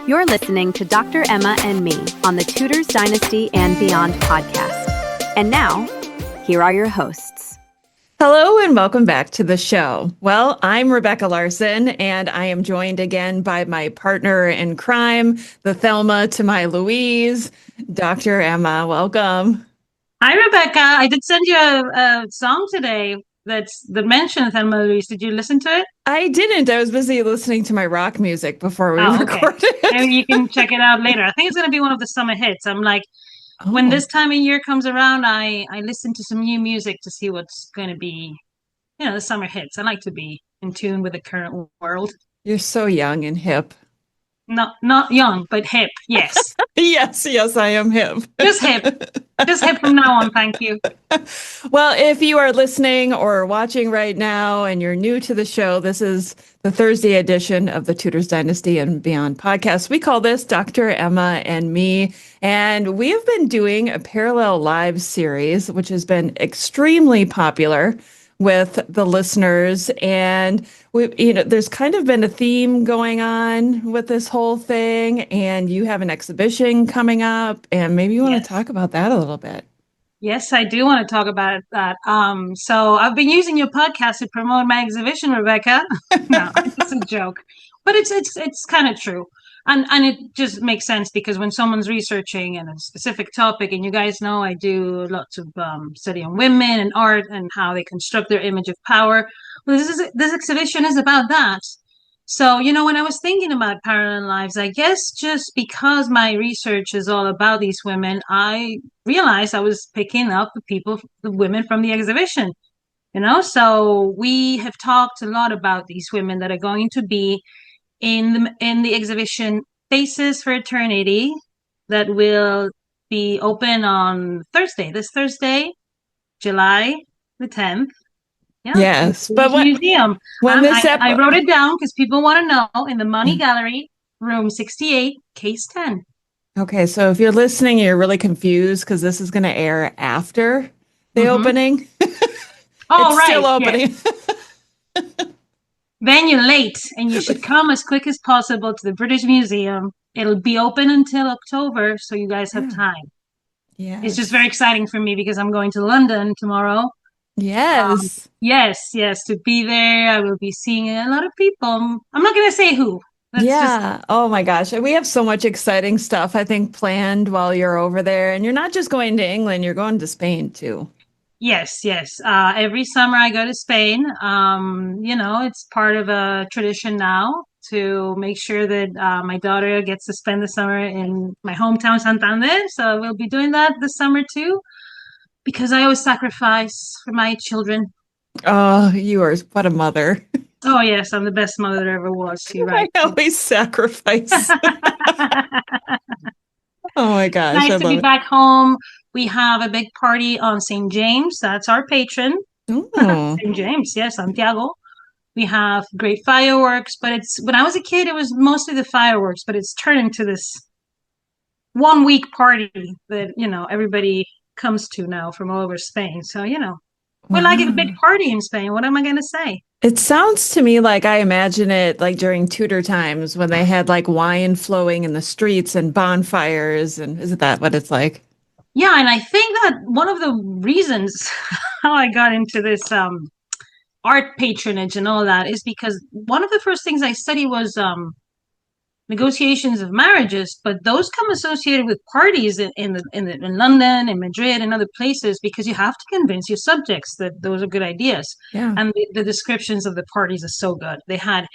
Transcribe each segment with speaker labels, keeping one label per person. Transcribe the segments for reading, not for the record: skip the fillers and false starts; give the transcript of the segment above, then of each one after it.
Speaker 1: You're listening to Dr. Emma and me on the Tudors Dynasty and Beyond podcast. And now, here are your hosts.
Speaker 2: Hello and welcome back to the show. Well, I'm Rebecca Larson, and I am joined again by my partner in crime, the Thelma to my Louise, Dr. Emma. Welcome.
Speaker 3: Hi, Rebecca. I did send you a song today that mentions Thelma Louise. Did you listen to it?
Speaker 2: I didn't. I was busy listening to my rock music before we recorded.
Speaker 3: Maybe you can check it out later. I think it's going to be one of the summer hits. I'm like, when this time of year comes around, I listen to some new music to see what's going to be, the summer hits. I like to be in tune with the current world.
Speaker 2: You're so young and hip.
Speaker 3: Not young, but hip. Yes.
Speaker 2: Yes, I am hip.
Speaker 3: Just hip. Just hip from now on. Thank you.
Speaker 2: Well, if you are listening or watching right now and you're new to the show, this is the Thursday edition of the Tudors Dynasty and Beyond podcast. We call this Dr. Emma and Me, and we have been doing a parallel live series, which has been extremely popular with the listeners. And there's kind of been a theme going on with this whole thing, and you have an exhibition coming up, and maybe you want to talk about that a little bit.
Speaker 3: Yes, I do want to talk about that. So I've been using your podcast to promote my exhibition, Rebecca. No, it's a joke, but it's kind of true. And it just makes sense because when someone's researching in a specific topic, and you guys know I do lots of study on women and art and how they construct their image of power. Well, this exhibition is about that. So, when I was thinking about parallel lives, I guess just because my research is all about these women, I realized I was picking up the women from the exhibition. So we have talked a lot about these women that are going to be in the exhibition Faces for Eternity that will be open on this Thursday, July the 10th. Yeah,
Speaker 2: yes, but
Speaker 3: museum. I wrote it down because people want to know in the Money Gallery, room 68, case 10.
Speaker 2: Okay, so if you're listening, you're really confused because this is going to air after the opening.
Speaker 3: It's
Speaker 2: still opening.
Speaker 3: Yes. Then you're late, and you should come as quick as possible to the British Museum. It'll be open until October, so you guys have time.
Speaker 2: Yeah,
Speaker 3: it's just very exciting for me because I'm going to London tomorrow.
Speaker 2: Yes.
Speaker 3: Yes, to be there. I will be seeing a lot of people. I'm not going to say who.
Speaker 2: Oh my gosh. We have so much exciting stuff, I think, planned while you're over there. And you're not just going to England, you're going to Spain too.
Speaker 3: Yes. Every summer I go to Spain. It's part of a tradition now to make sure that my daughter gets to spend the summer in my hometown, Santander. So we'll be doing that this summer too, because I always sacrifice for my children.
Speaker 2: Oh, you are what a mother.
Speaker 3: Oh, yes, I'm the best mother there ever was. You're right.
Speaker 2: I always sacrifice. Oh my gosh.
Speaker 3: Nice to be back home. We have a big party on St. James. That's our patron. St. James, yes, Santiago. We have great fireworks, but when I was a kid, it was mostly the fireworks, but it's turned into this 1 week party that, everybody comes to now from all over Spain. So, we're like a big party in Spain. What am I going to say?
Speaker 2: It sounds to me like I imagine it like during Tudor times when they had like wine flowing in the streets and bonfires. And isn't that what it's like?
Speaker 3: Yeah, and I think that one of the reasons how I got into this art patronage and all that is because one of the first things I studied was negotiations of marriages, but those come associated with parties in London and Madrid and other places because you have to convince your subjects that those are good ideas.
Speaker 2: Yeah.
Speaker 3: And the descriptions of the parties are so good. They had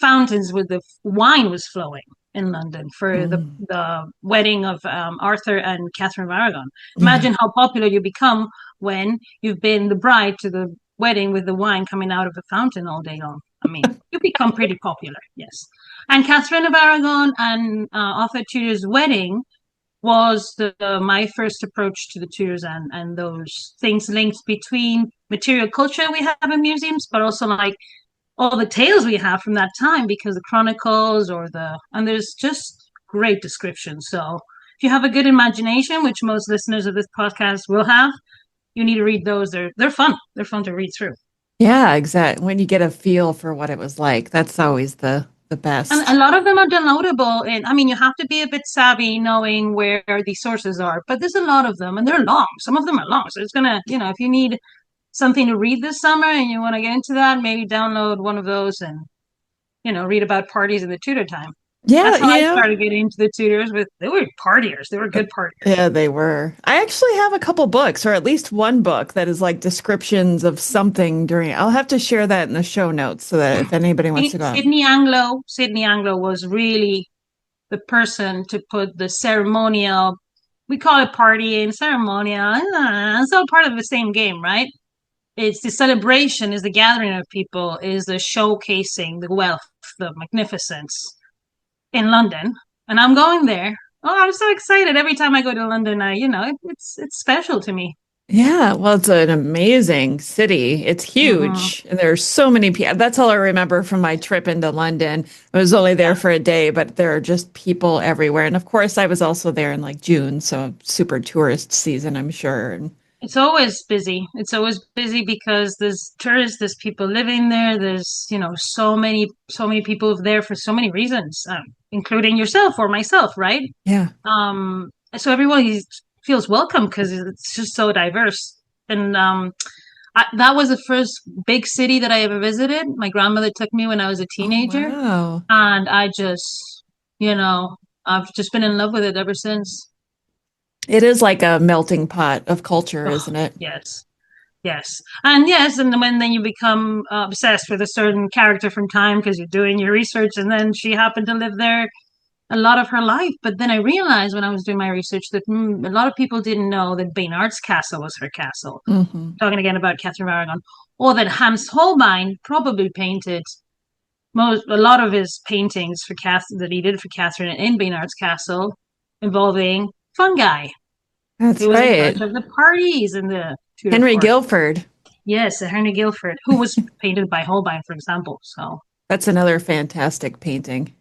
Speaker 3: fountains where the wine was flowing in London for the wedding of Arthur and Catherine of Aragon. Imagine how popular you become when you've been the bride to the wedding with the wine coming out of a fountain all day long. I mean, you become pretty popular, yes. And Catherine of Aragon and Arthur Tudor's wedding was my first approach to the Tudors and those things linked between material culture we have in museums, but also like all the tales we have from that time because the chronicles and there's just great descriptions. So if you have a good imagination, which most listeners of this podcast will have, you need to read those. They're fun. They're fun to read through.
Speaker 2: Yeah, exactly. When you get a feel for what it was like, that's always the the
Speaker 3: And
Speaker 2: best.
Speaker 3: a lot of them are downloadable. And I mean, you have to be a bit savvy knowing where the sources are, but there's a lot of them and they're long. Some of them are long. So it's gonna, if you need something to read this summer and you want to get into that, maybe download one of those and, read about parties in the Tudor time.
Speaker 2: Yeah,
Speaker 3: That's how I started getting into the Tudors they were partiers. They were good partiers.
Speaker 2: yeah, they were. I actually have a couple books, or at least one book that is like descriptions of something during. I'll have to share that in the show notes so that if anybody wants to go out.
Speaker 3: Sydney Anglo was really the person to put the ceremonial, we call it partying, ceremonial. It's all part of the same game, right? It's the celebration, is the gathering of people, is the showcasing the wealth, the magnificence in London. And I'm going there. Oh, I'm so excited. Every time I go to London, it's special to me.
Speaker 2: Yeah, well, it's an amazing city. It's
Speaker 3: Hmm.
Speaker 2: huge, and there are so many people. That's all I remember from my trip into London. I was only there
Speaker 3: Yeah.
Speaker 2: for a day, but there are just people everywhere. And of course, I was also there in like June, so super tourist season, I'm sure. And
Speaker 3: It's always busy. It's always busy because there's tourists, there's people living there. There's, so many people there for so many reasons, including yourself or myself, right?
Speaker 2: yeah.
Speaker 3: So everyone feels welcome because it's just so diverse. And that was the first big city that I ever visited. My grandmother took me when I was a
Speaker 2: Oh,
Speaker 3: teenager,
Speaker 2: wow.
Speaker 3: and you know, I've just been in love with it ever since.
Speaker 2: It is like a melting pot of culture,
Speaker 3: Oh,
Speaker 2: isn't it?
Speaker 3: yes. Yes. And yes, and then you become obsessed with a certain character from time because you're doing your research, and then she happened to live there a lot of her life. But then I realized when I was doing my research that a lot of people didn't know that Baynard's castle was her castle.
Speaker 2: Hmm.
Speaker 3: Talking again about Catherine of Aragon, or that Hans Holbein probably painted a lot of his paintings for that he did for Catherine in Baynard's castle involving fungi. He
Speaker 2: That's
Speaker 3: was in
Speaker 2: right.
Speaker 3: charge of the parties in the Tudor
Speaker 2: Henry
Speaker 3: court.
Speaker 2: Guilford.
Speaker 3: Yes, Henry Guilford, who was painted by Holbein, for example. So
Speaker 2: That's another fantastic painting.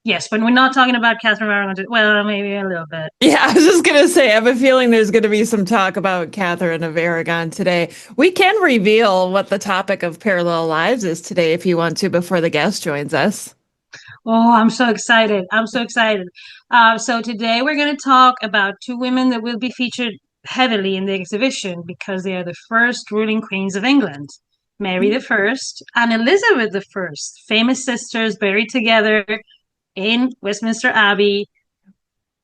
Speaker 3: yes, but we're not talking about Catherine of Aragon. Well, maybe a little bit.
Speaker 2: Yeah, I was just gonna say, I have a feeling there's gonna be some talk about Catherine of Aragon today. We can reveal what the topic of Parallel Lives is today if you want to before the guest joins us.
Speaker 3: Oh, I'm so excited. I'm so excited. So today we're going to talk about two women that will be featured heavily in the exhibition because they are the first ruling queens of England. Mary the First and Elizabeth the First, famous sisters buried together in Westminster Abbey,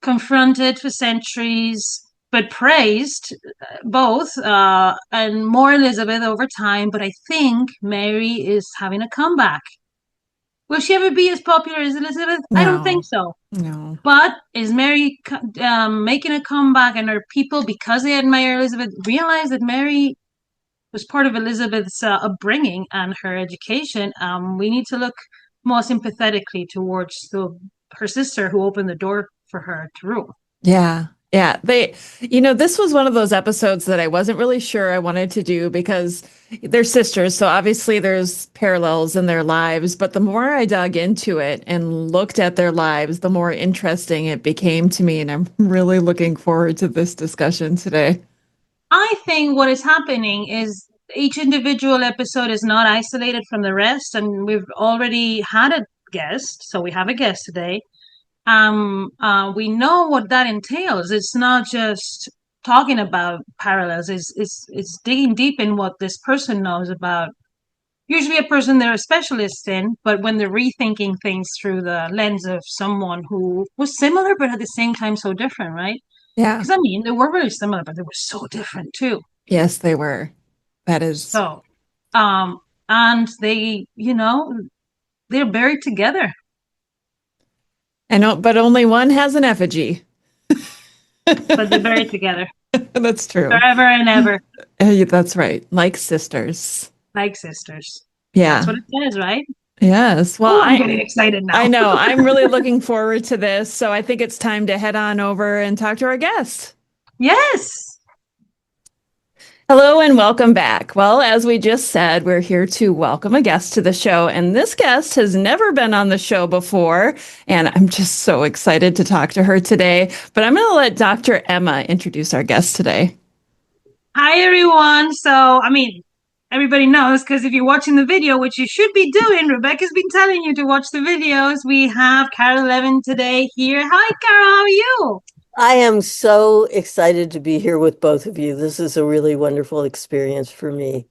Speaker 3: confronted for centuries, but praised both, and more Elizabeth over time. But I think Mary is having a comeback. Will she ever be as popular as Elizabeth? I don't think
Speaker 2: No,
Speaker 3: so.
Speaker 2: no.
Speaker 3: But is Mary making a comeback, and are people, because they admire Elizabeth, realize that Mary was part of Elizabeth's upbringing and her education? We need to look more sympathetically towards her sister who opened the door for her to rule.
Speaker 2: Yeah. Yeah. This was one of those episodes that I wasn't really sure I wanted to do because they're sisters. So obviously there's parallels in their lives. But the more I dug into it and looked at their lives, the more interesting it became to me. And I'm really looking forward to this discussion today.
Speaker 3: I think what is happening is each individual episode is not isolated from the rest, and we've already had a guest, so we have a guest today. We know what that entails. It's not just talking about parallels. It's digging deep in what this person knows about. Usually, a person they're a specialist in, but when they're rethinking things through the lens of someone who was similar but at the same time so different, right?
Speaker 2: Yeah.
Speaker 3: Because I mean, they were very similar, but they were so different too.
Speaker 2: Yes, they were. That is,
Speaker 3: So, um, and they're buried together.
Speaker 2: I know, but only one has an effigy.
Speaker 3: But they're buried together
Speaker 2: That's true.
Speaker 3: forever and ever,
Speaker 2: That's right. Like sisters.
Speaker 3: like sisters. That's
Speaker 2: Yeah.
Speaker 3: what it says, right?
Speaker 2: Yes. Well,
Speaker 3: Oh, I'm getting excited
Speaker 2: I
Speaker 3: now.
Speaker 2: know. I'm really looking forward to this. So I think it's time to head on over and talk to our guest.
Speaker 3: Yes.
Speaker 2: Hello and welcome back. Well, as we just said, we're here to welcome a guest to the show, and this guest has never been on the show before, and I'm just so excited to talk to her today. But I'm going to let Dr. Emma introduce our guest today.
Speaker 3: Hi, everyone. So, I mean, everybody knows, because if you're watching the video, which you should be doing, Rebecca's been telling you to watch the videos. We have Carole Levin today here. Hi, Carol. How are you?
Speaker 4: I am so excited to be here with both of you. This is a really wonderful experience for me.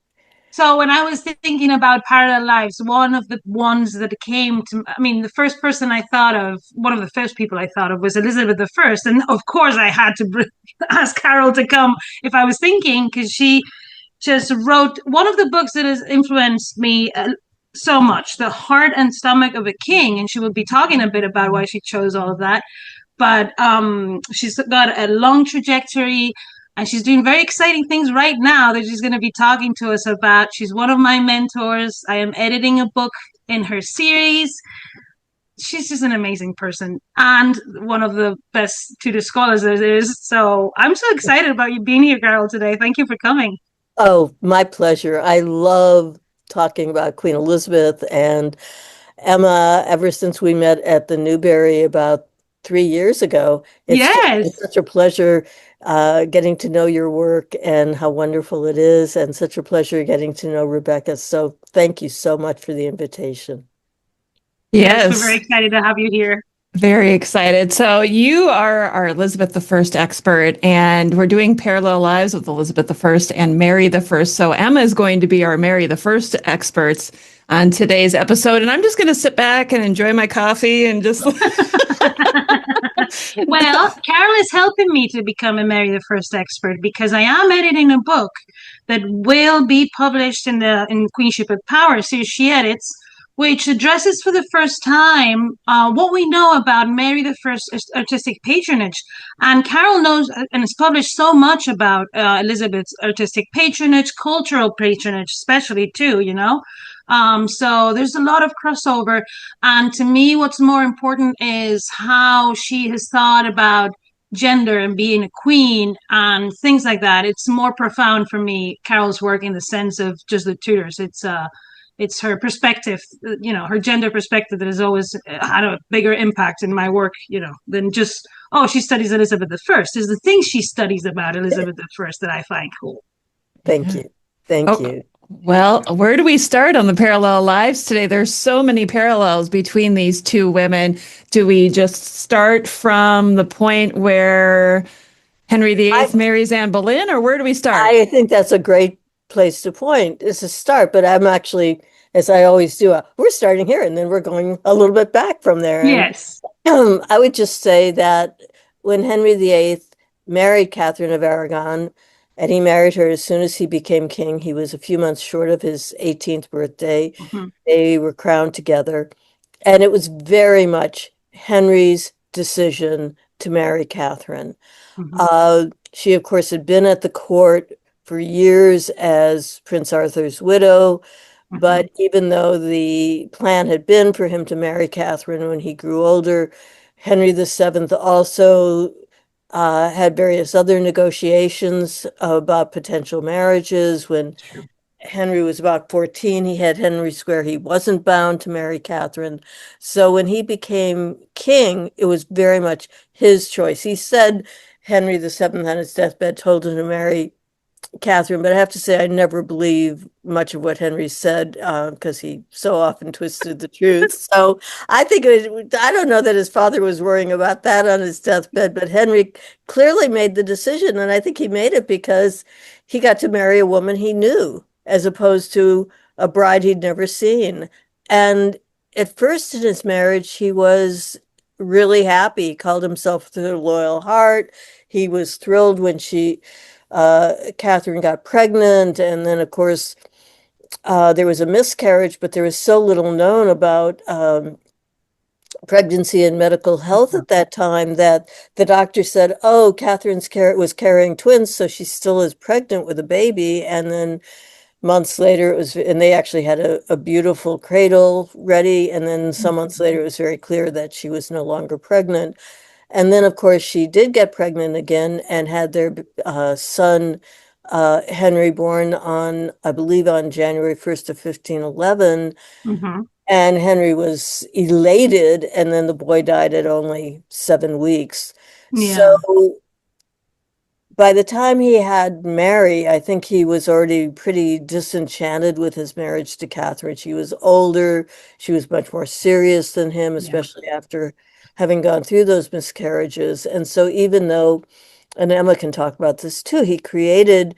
Speaker 3: So when I was thinking about parallel lives, one of the ones that came to, I mean, the first person I thought of, one of the first people I thought of was Elizabeth I. And of course I had to ask Carol to come if I was thinking, because she just wrote one of the books that has influenced me so much, The Heart and Stomach of a King. And she will be talking a bit about why she chose all of that. But she's got a long trajectory, and she's doing very exciting things right now that she's going to be talking to us about. She's one of my mentors. I am editing a book in her series. She's just an amazing person and one of the best Tudor scholars there is. So I'm so excited about you being here, Carol, today. Thank you for coming.
Speaker 4: Oh, my pleasure. I love talking about Queen Elizabeth and Emma ever since we met at the Newberry about 3 years ago. It's just been
Speaker 3: Yes.
Speaker 4: such a pleasure getting to know your work and how wonderful it is, and such a pleasure getting to know Rebecca. So thank you so much for the invitation.
Speaker 3: Yes, we're very
Speaker 2: Yes,
Speaker 3: excited to have you here.
Speaker 2: very excited. So you are our Elizabeth I expert, and we're doing parallel lives with Elizabeth I and Mary I. So Emma is going to be our Mary I experts on today's episode, and I'm just going to sit back and enjoy my coffee and just.
Speaker 3: Well, Carol is helping me to become a Mary the First expert because I am editing a book that will be published in Queenship of Power series she edits, which addresses for the first time what we know about Mary the First artistic patronage. And Carol knows and has published so much about Elizabeth's artistic patronage, cultural patronage, especially too. So there's a lot of crossover. And to me, what's more important is how she has thought about gender and being a queen and things like that. It's more profound for me, Carol's work, in the sense of just the Tudors. It's her perspective, her gender perspective that has always had a bigger impact in my work, than just, oh, she studies Elizabeth I. Is the things she studies about Elizabeth I that I find cool.
Speaker 4: Thank you. Thank
Speaker 2: Oh,
Speaker 4: you.
Speaker 2: well, where do we start on the parallel lives today? There's so many parallels between these two women. Do we just start from the point where Henry
Speaker 4: I,
Speaker 2: VIII marries Anne Boleyn, or where do we start?
Speaker 4: I think that's a great place to point as a start, but I'm actually, as I always do, we're starting here and then we're going a little bit back from there. And
Speaker 3: Yes.
Speaker 4: I would just say that when Henry VIII married Catherine of Aragon, and he married her as soon as he became king, he was a few months short of his 18th birthday.
Speaker 3: Mm-hmm.
Speaker 4: They were crowned together, and it was very much Henry's decision to marry Catherine.
Speaker 3: Mm-hmm.
Speaker 4: She, of course, had been at the court for years as Prince Arthur's widow,
Speaker 3: Mm-hmm.
Speaker 4: but even though the plan had been for him to marry Catherine when he grew older, Henry VII also had various other negotiations about potential marriages. When
Speaker 3: True.
Speaker 4: Henry was about 14, he had Henry swear he wasn't bound to marry Catherine. So when he became king, it was very much his choice. He said Henry VII on his deathbed told him to marry Catherine, but I have to say I never believe much of what Henry said because he so often twisted the truth. So I think I don't know that his father was worrying about that on his deathbed, but Henry clearly made the decision, and I think he made it because he got to marry a woman he knew, as opposed to a bride he'd never seen. And at first in his marriage, he was really happy. He called himself the loyal heart. He was thrilled when Catherine got pregnant, and then, of course, there was a miscarriage, but there was so little known about pregnancy and medical health at that time that the doctor said, "Oh, Catherine's was carrying twins, so she still is pregnant with a baby." And then months later, and they actually had a beautiful cradle ready. And then some months later, it was very clear that she was no longer pregnant. And then, of course, she did get pregnant again and had their son, Henry, born on, I believe, on January 1st of 1511.
Speaker 3: Mm-hmm.
Speaker 4: And Henry was elated, and then the boy died at only 7 weeks.
Speaker 3: Yeah.
Speaker 4: So by the time he had Mary, I think he was already pretty disenchanted with his marriage to Catherine. She was older, she was much more serious than him,
Speaker 3: Yeah.
Speaker 4: especially after having gone through those miscarriages. And so, even though, and Emma can talk about this too, he created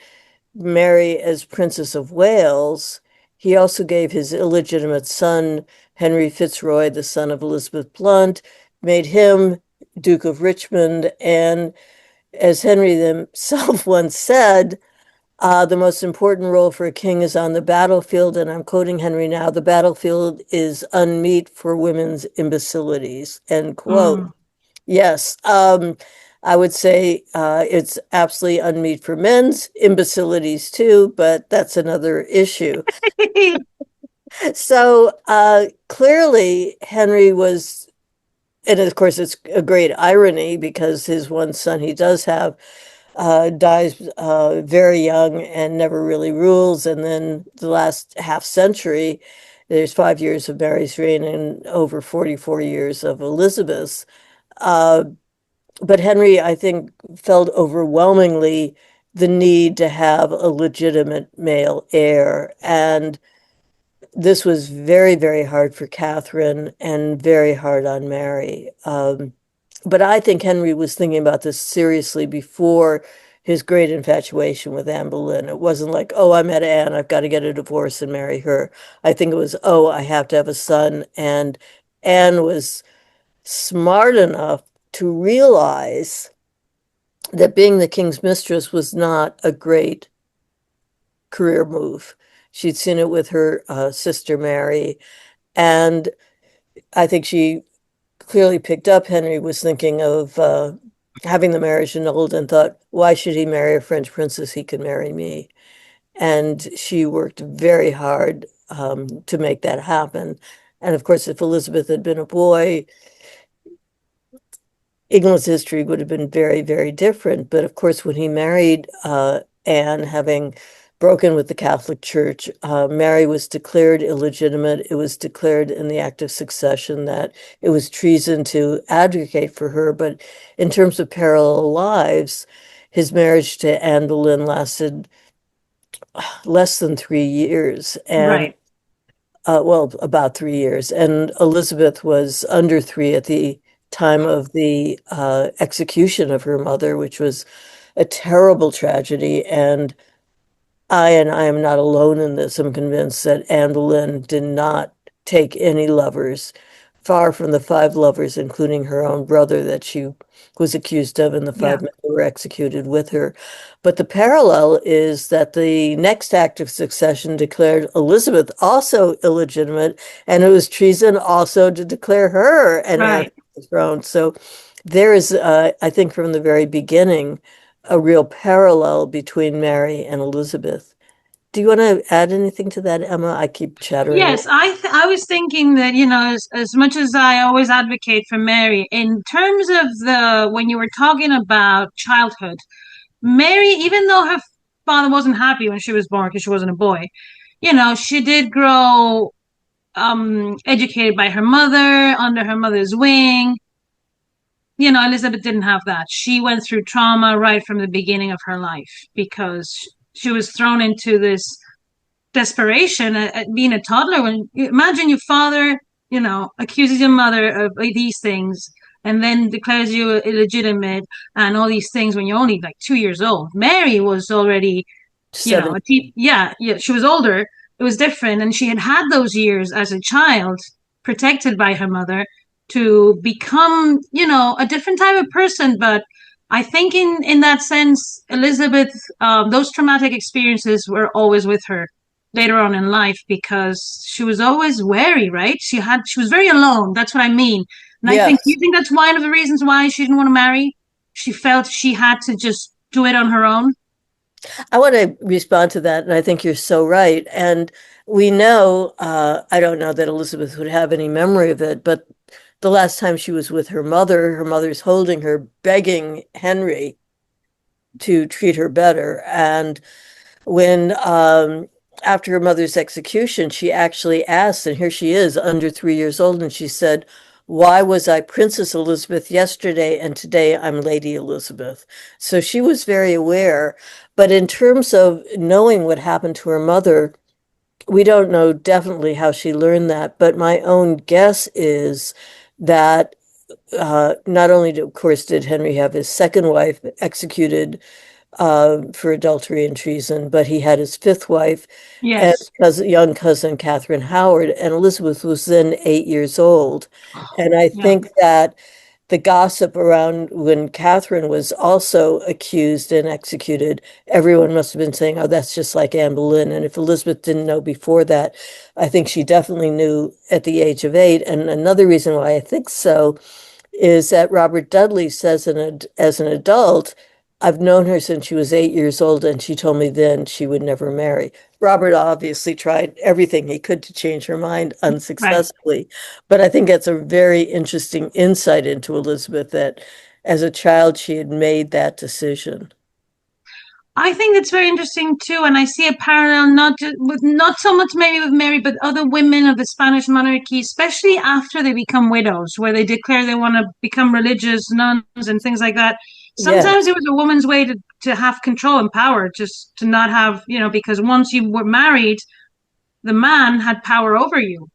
Speaker 4: Mary as Princess of Wales, he also gave his illegitimate son, Henry Fitzroy, the son of Elizabeth Blunt, made him Duke of Richmond, and as Henry himself once said, the most important role for a king is on the battlefield, and I'm quoting Henry now, the battlefield is unmeet for women's imbecilities, end quote.
Speaker 3: Mm.
Speaker 4: Yes, I would say it's absolutely unmeet for men's imbecilities too, but that's another issue. So clearly, Henry was, and of course, it's a great irony because his one son he does have dies very young and never really rules. And then the last half century, there's 5 years of Mary's reign and over 44 years of Elizabeth's. Uh, but Henry, I think, felt overwhelmingly the need to have a legitimate male heir. And this was very, very hard for Catherine and very hard on Mary. But I think Henry was thinking about this seriously before his great infatuation with Anne Boleyn. It wasn't like, oh, I met Anne, I've got to get a divorce and marry her. I think it was, oh, I have to have a son. And Anne was smart enough to realize that being the king's mistress was not a great career move. She'd seen it with her sister Mary, and I think she clearly picked up Henry was thinking of having the marriage annulled and thought, why should he marry a French princess? He could marry me. And she worked very hard to make that happen. And of course, if Elizabeth had been a boy, England's history would have been very, very different. But of course, when he married Anne, having broken with the Catholic Church, Mary was declared illegitimate. It was declared in the Act of Succession that it was treason to advocate for her. But in terms of parallel lives, his marriage to Anne Boleyn lasted less than 3 years. And
Speaker 3: Right.
Speaker 4: well, about 3 years. And Elizabeth was under three at the time of the execution of her mother, which was a terrible tragedy. And I am not alone in this, I'm convinced that Anne Boleyn did not take any lovers, far from the five lovers, including her own brother that she was accused of, and the
Speaker 3: Yeah.
Speaker 4: five men who were executed with her. But the parallel is that the next act of succession declared Elizabeth also illegitimate, and it was treason also to declare her an heir
Speaker 3: Right.
Speaker 4: to the throne. So there is, I think, from the very beginning, a real parallel between Mary and Elizabeth. Do you want to add anything to that, Emma? I keep chattering away.
Speaker 3: Yes, I was thinking that, as much as I always advocate for Mary, in terms of the when you were talking about childhood, Mary, even though her father wasn't happy when she was born because she wasn't a boy, she did grow educated by her mother, under her mother's wing. Elizabeth didn't have that. She went through trauma right from the beginning of her life because she was thrown into this desperation at being a toddler. When imagine your father, accuses your mother of these things and then declares you illegitimate and all these things when you're only like 2 years old. Mary was already,
Speaker 4: Seven.
Speaker 3: yeah, she was older. It was different, and she had those years as a child, protected by her mother, to become, a different type of person. But I think in that sense, Elizabeth, those traumatic experiences were always with her later on in life because she was always wary, right? She was very alone. That's what I mean. And I think,
Speaker 4: Yes.
Speaker 3: you think that's one of the reasons why she didn't want to marry? She felt she had to just do it on her own.
Speaker 4: I want to respond to that, and I think you're so right. And we know, I don't know that Elizabeth would have any memory of it, but the last time she was with her mother's holding her, begging Henry to treat her better. And when, after her mother's execution, she actually asked, and here she is, under 3 years old, and she said, why was I Princess Elizabeth yesterday and today I'm Lady Elizabeth? So she was very aware. But in terms of knowing what happened to her mother, we don't know definitely how she learned that. But my own guess is that not only, of course, did Henry have his second wife executed for adultery and treason, but he had his fifth wife and
Speaker 3: Yes.
Speaker 4: young cousin Catherine Howard, and Elizabeth was then 8 years old. And I
Speaker 3: Yeah.
Speaker 4: think that the gossip around when Catherine was also accused and executed, everyone must have been saying, oh, that's just like Anne Boleyn. And if Elizabeth didn't know before that, I think she definitely knew at the age of 8. And another reason why I think so is that Robert Dudley says as an adult, I've known her since she was 8 years old, and she told me then she would never marry. Robert obviously tried everything he could to change her mind
Speaker 3: Right.
Speaker 4: unsuccessfully. But I think that's a very interesting insight into Elizabeth that as a child she had made that decision.
Speaker 3: I think that's very interesting too, and I see a parallel not just with not so much maybe with Mary, but other women of the Spanish monarchy, especially after they become widows, where they declare they want to become religious nuns and things like that. Sometimes
Speaker 4: Yes,
Speaker 3: it was a woman's way to have control and power, just to not have, because once you were married, the man had power over you,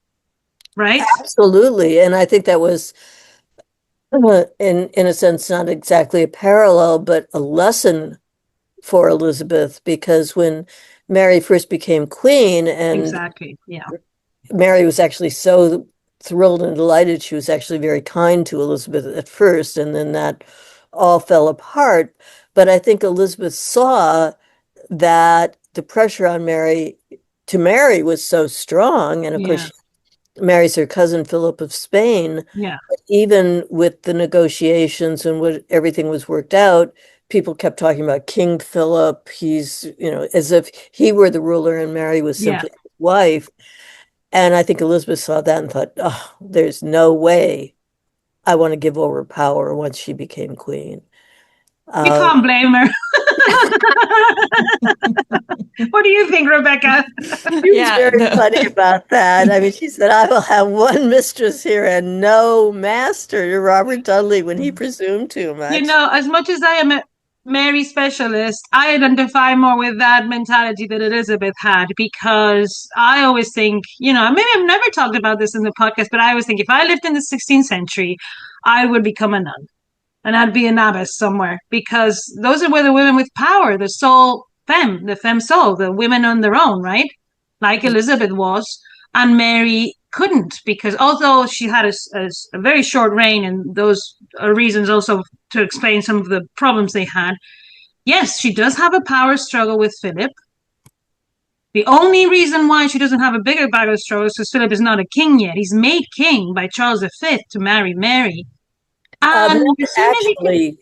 Speaker 3: right?
Speaker 4: absolutely. And I think that was in a sense not exactly a parallel, but a lesson for Elizabeth, because when Mary first became queen, and
Speaker 3: Exactly. Yeah.
Speaker 4: Mary was actually so thrilled and delighted, she was actually very kind to Elizabeth at first, and then that all fell apart. But I think Elizabeth saw that the pressure on Mary to marry was so strong, and of course,
Speaker 3: Yeah.
Speaker 4: she marries her cousin Philip of Spain.
Speaker 3: Yeah.
Speaker 4: Even with the negotiations and what everything was worked out, people kept talking about King Philip. He's, as if he were the ruler and Mary was
Speaker 3: Yeah.
Speaker 4: simply his wife. And I think Elizabeth saw that and thought, oh, there's no way I want to give over power once she became queen.
Speaker 3: You
Speaker 4: Uh,
Speaker 3: can't blame her. What do you think, Rebecca?
Speaker 4: she was
Speaker 2: Yeah,
Speaker 4: very
Speaker 2: no.
Speaker 4: funny about that. I mean, she said, I will have one mistress here and no master, to Robert Dudley when he presumed too much.
Speaker 3: As much as I am a Mary specialist, I identify more with that mentality that Elizabeth had because I always think, maybe I've never talked about this in the podcast, but I always think if I lived in the 16th century, I would become a nun and I'd be an abbess somewhere because those are where the women with power, the femme soul, the women on their own, right? Like Elizabeth was, and Mary couldn't because although she had a very short reign, and those are reasons also to explain some of the problems they had. Yes, she does have a power struggle with Philip. The only reason why she doesn't have a bigger power struggle is because Philip is not a king yet. He's made king by Charles V to marry Mary. And
Speaker 4: Not
Speaker 3: as soon as he can,
Speaker 4: actually,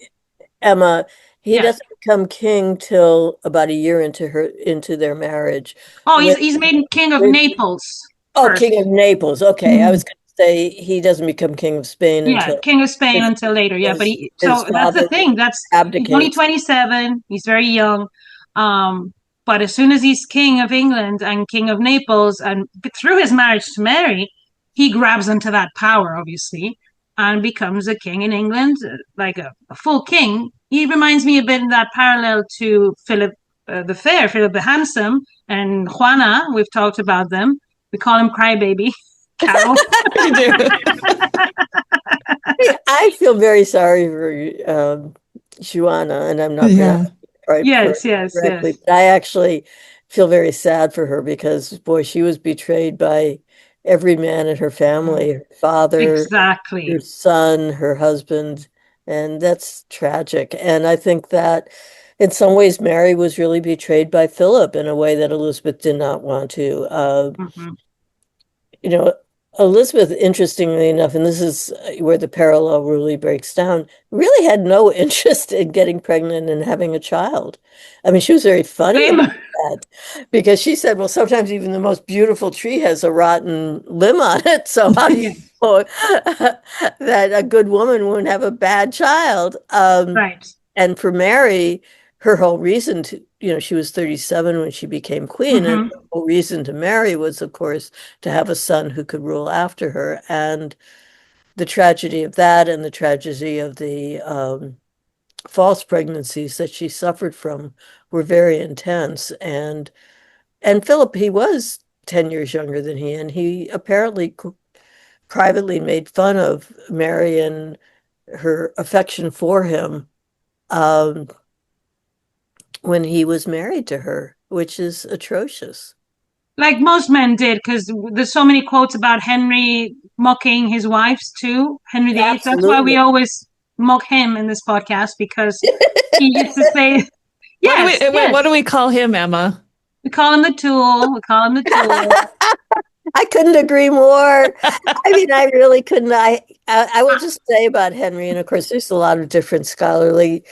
Speaker 4: Emma, he
Speaker 3: yeah.
Speaker 4: doesn't become king till about a year into their marriage.
Speaker 3: Oh,
Speaker 4: When,
Speaker 3: he's made king of
Speaker 4: when
Speaker 3: Naples
Speaker 4: oh,
Speaker 3: first.
Speaker 4: King of Naples. Okay, I was going to say he doesn't become King of Spain
Speaker 3: Yeah,
Speaker 4: until
Speaker 3: king of Spain
Speaker 4: his
Speaker 3: until later. Yeah, but
Speaker 4: his
Speaker 3: so that's the
Speaker 4: father
Speaker 3: thing. He's only
Speaker 4: abdicates.
Speaker 3: 27. He's very young. But as soon as he's king of England and king of Naples, and through his marriage to Mary, he grabs into that power, obviously, and becomes a king in England, like a full king. He reminds me a bit of that parallel to Philip the Fair, Philip the Handsome, and Juana. We've talked about them. We call him Crybaby, Carol.
Speaker 2: You do.
Speaker 4: I feel very sorry for Juana, and I'm not
Speaker 2: Yeah.
Speaker 4: pronouncing it right
Speaker 3: Yes, yes,
Speaker 4: correctly,
Speaker 3: yes.
Speaker 4: but I actually feel very sad for her because, boy, she was betrayed by every man in her family, her father,
Speaker 3: Exactly.
Speaker 4: her son, her husband, and that's tragic. And I think that in some ways, Mary was really betrayed by Philip in a way that Elizabeth did not want to.
Speaker 3: Hmm.
Speaker 4: You know, Elizabeth, interestingly enough, and this is where the parallel really breaks down, really had no interest in getting pregnant and having a child. I mean, she was very funny
Speaker 3: Same.
Speaker 4: about that because she said, well, sometimes even the most beautiful tree has a rotten limb on it. So how do you
Speaker 3: Yeah,
Speaker 4: know that a good woman wouldn't have a bad child?
Speaker 3: right.
Speaker 4: And for Mary, her whole reason to, she was 37 when she became queen, and
Speaker 3: Hmm.
Speaker 4: her whole reason to marry was, of course, to have a son who could rule after her. And the tragedy of that and the tragedy of the false pregnancies that she suffered from were very intense. And Philip, he was 10 years younger than he, and he apparently privately made fun of Mary and her affection for him um, when he was married to her, which is atrocious.
Speaker 3: Like most men did, because there's so many quotes about Henry mocking his wives too, Henry VIII. That's why we
Speaker 4: Absolutely.
Speaker 3: always mock him in this podcast, because he used to say, yes,
Speaker 2: What do
Speaker 3: yes.
Speaker 2: we call him, Emma?
Speaker 3: We call him the tool. We call him the tool.
Speaker 4: I couldn't agree more. I mean, I really couldn't. I will just say about Henry, and of course, there's a lot of different scholarly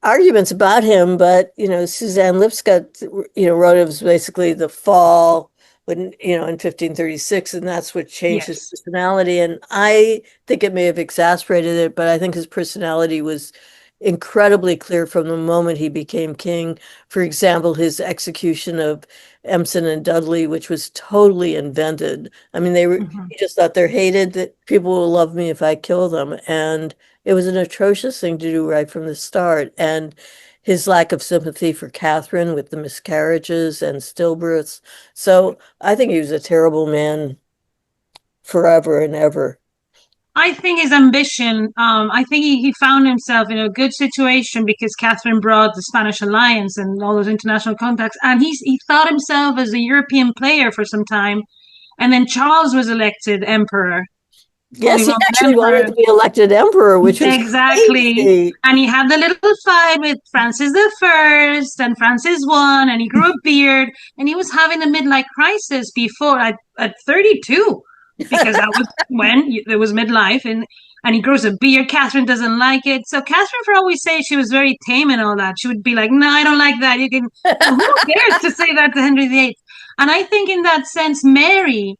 Speaker 4: arguments about him, but Suzanne Lipscott, wrote it was basically the fall when, in 1536, and that's what changed his
Speaker 3: Yes.
Speaker 4: personality. And I think it may have exasperated it, but I think his personality was incredibly clear from the moment he became king. For example, his execution of Empson and Dudley, which was totally invented. I mean,
Speaker 3: Mhm.
Speaker 4: he just thought they're hated, that people will love me if I kill them. And it was an atrocious thing to do right from the start. And his lack of sympathy for Catherine with the miscarriages and stillbirths. So I think he was a terrible man forever and ever.
Speaker 3: I think his ambition, I think he found himself in a good situation because Catherine brought the Spanish alliance and all those international contacts. And he thought himself as a European player for some time. And then Charles was elected emperor, Holy
Speaker 4: Yes, he
Speaker 3: Roman
Speaker 4: actually wanted
Speaker 3: Emperor.
Speaker 4: to be elected emperor, which was
Speaker 3: Exactly.
Speaker 4: crazy.
Speaker 3: And he had the little fight with Francis the First and Francis I, and he grew a beard, and he was having a midlife crisis before at 32, because that was when there was midlife, and he grows a beard. Catherine doesn't like it. So Catherine, for always say she was very tame and all that, she would be like, "No, I don't like that. You can." Well, who dares to say that to Henry VIII? And I think in that sense, Mary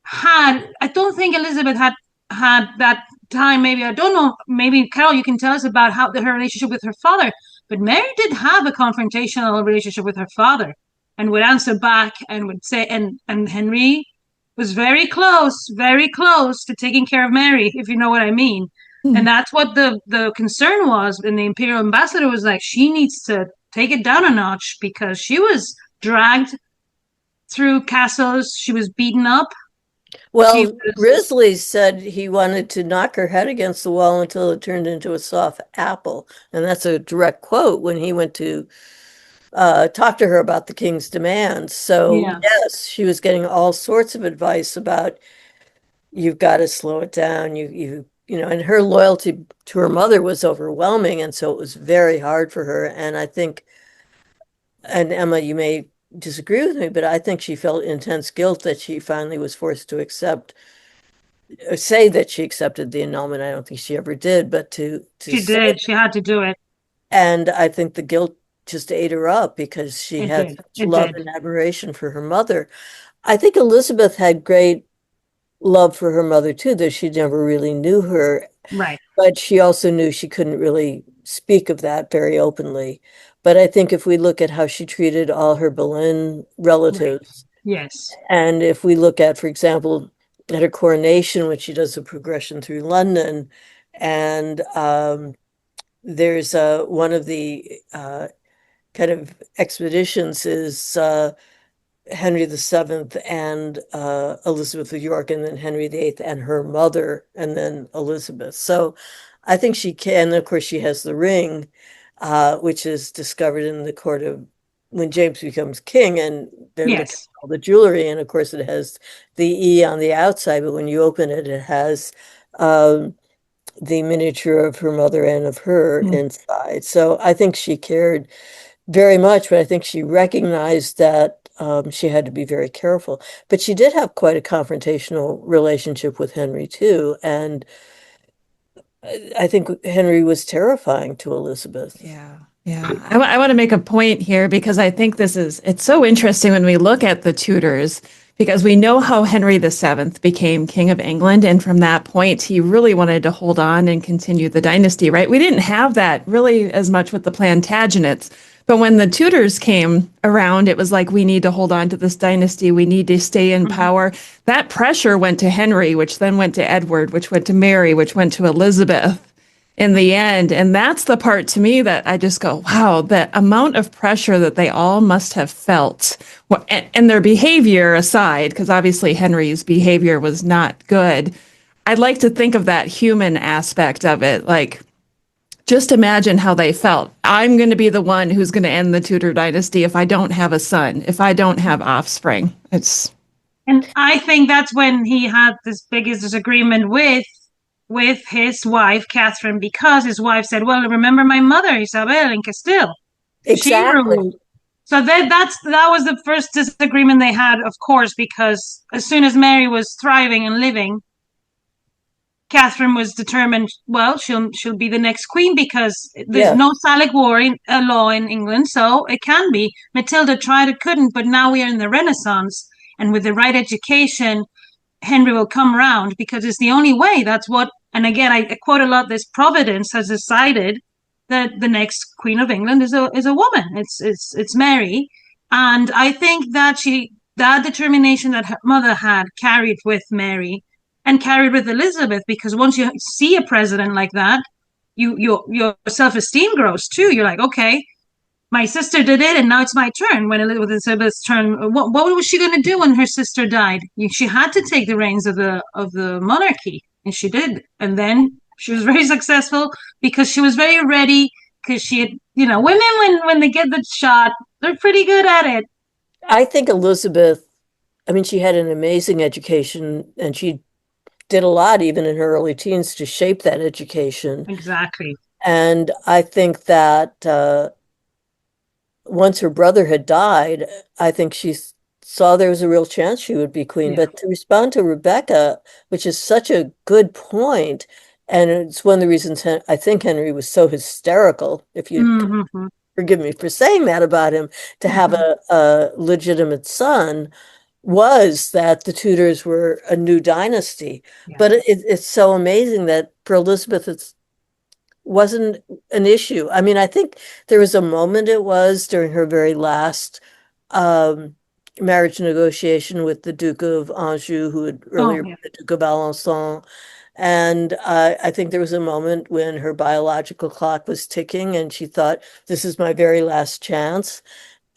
Speaker 3: had. I don't think Elizabeth had that time. Maybe I don't know. Maybe Carol, you can tell us about her relationship with her father. But Mary did have a confrontational relationship with her father, and would answer back and would say, and Henry was very close to taking care of Mary, if you know what I mean. And that's what the concern was. And the imperial ambassador was like, she needs to take it down a notch because she was dragged through castles. She was beaten up. She
Speaker 4: Well,
Speaker 3: was,
Speaker 4: Risley said he wanted to knock her head against the wall until it turned into a soft apple. And that's a direct quote when he went to talk to her about the king's demands. So,
Speaker 3: yeah.
Speaker 4: yes, she was getting all sorts of advice about you've got to slow it down. And her loyalty to her mother was overwhelming. And so it was very hard for her. And I think, and Emma, you may disagree with me, but I think she felt intense guilt that she finally was forced to say that she accepted the annulment. I don't think she ever did, but to
Speaker 3: She
Speaker 4: say,
Speaker 3: did. She had to do it.
Speaker 4: and I think the guilt just ate her up because she
Speaker 3: It
Speaker 4: had
Speaker 3: did.
Speaker 4: such
Speaker 3: It
Speaker 4: love
Speaker 3: did.
Speaker 4: and admiration for her mother. I think Elizabeth had great love for her mother too, though she never really knew her,
Speaker 3: Right.
Speaker 4: but she also knew she couldn't really speak of that very openly. But I think if we look at how she treated all her Boleyn
Speaker 3: Right.
Speaker 4: relatives,
Speaker 3: Yes.
Speaker 4: and if we look at, for example, at her coronation, when she does a progression through London, and there's one of the kind of expeditions is Henry VII and Elizabeth of York, and then Henry VIII and her mother, and then Elizabeth. So I think she can. And of course, she has the ring, which is discovered in the court of when James becomes king, and they're looking
Speaker 3: Yes.
Speaker 4: at all the jewelry. And of course, it has the E on the outside, but when you open it, it has the miniature of her mother and of her
Speaker 3: Mm.
Speaker 4: inside. So I think she cared very much, but I think she recognized that she had to be very careful. But she did have quite a confrontational relationship with Henry too, and I think Henry was terrifying to Elizabeth.
Speaker 2: Yeah. Yeah. I want to make a point here because I think it's so interesting when we look at the Tudors because we know how Henry VII became King of England. And from that point, he really wanted to hold on and continue the dynasty, right? We didn't have that really as much with the Plantagenets, But when the Tudors came around, it was like, we need to hold on to this dynasty. We need to stay in power. That pressure went to Henry, which then went to Edward, which went to Mary, which went to Elizabeth in the end. And that's the part to me that I just go, wow, the amount of pressure that they all must have felt. And their behavior aside, because obviously Henry's behavior was not good. I'd like to think of that human aspect of it. Like, just imagine how they felt. I'm going to be the one who's going to end the Tudor dynasty if I don't have a son, if I don't have offspring.
Speaker 3: And I think that's when he had this biggest disagreement with his wife, Catherine, because his wife said, well, remember my mother, Isabel in Castile.
Speaker 4: Exactly.
Speaker 3: She ruled. So that was the first disagreement they had, of course, because as soon as Mary was thriving and living, Catherine was determined, well, she'll be the next queen because there's no Salic law in England, so it can be. Matilda tried, it couldn't, but now we are in the Renaissance, and with the right education, Henry will come around because it's the only way. That's what, and again, I quote a lot, this Providence has decided that the next Queen of England is a woman. It's Mary. And I think that that determination that her mother had carried with Mary and carried with Elizabeth, because once you see a president like that, your self-esteem grows too. You're like, okay, my sister did it, and now it's my turn. When Elizabeth's turn, what was she going to do when her sister died? She had to take the reins of the monarchy, and she did. And then she was very successful because she was very ready. Because she had, women when they get the shot, they're pretty good at it.
Speaker 4: I think Elizabeth, I mean, she had an amazing education, and she did a lot, even in her early teens, to shape that education.
Speaker 3: Exactly.
Speaker 4: And I think that once her brother had died, I think she saw there was a real chance she would be queen.
Speaker 3: Yeah.
Speaker 4: But to respond to Rebecca, which is such a good point, and it's one of the reasons I think Henry was so hysterical, if you forgive me for saying that about him, to have a legitimate son, was that the Tudors were a new dynasty.
Speaker 3: Yeah.
Speaker 4: But it's so amazing that for Elizabeth, it wasn't an issue. I mean, I think there was a moment it was during her very last marriage negotiation with the Duke of Anjou, who had earlier been the Duke of Alençon. And I think there was a moment when her biological clock was ticking and she thought, this is my very last chance.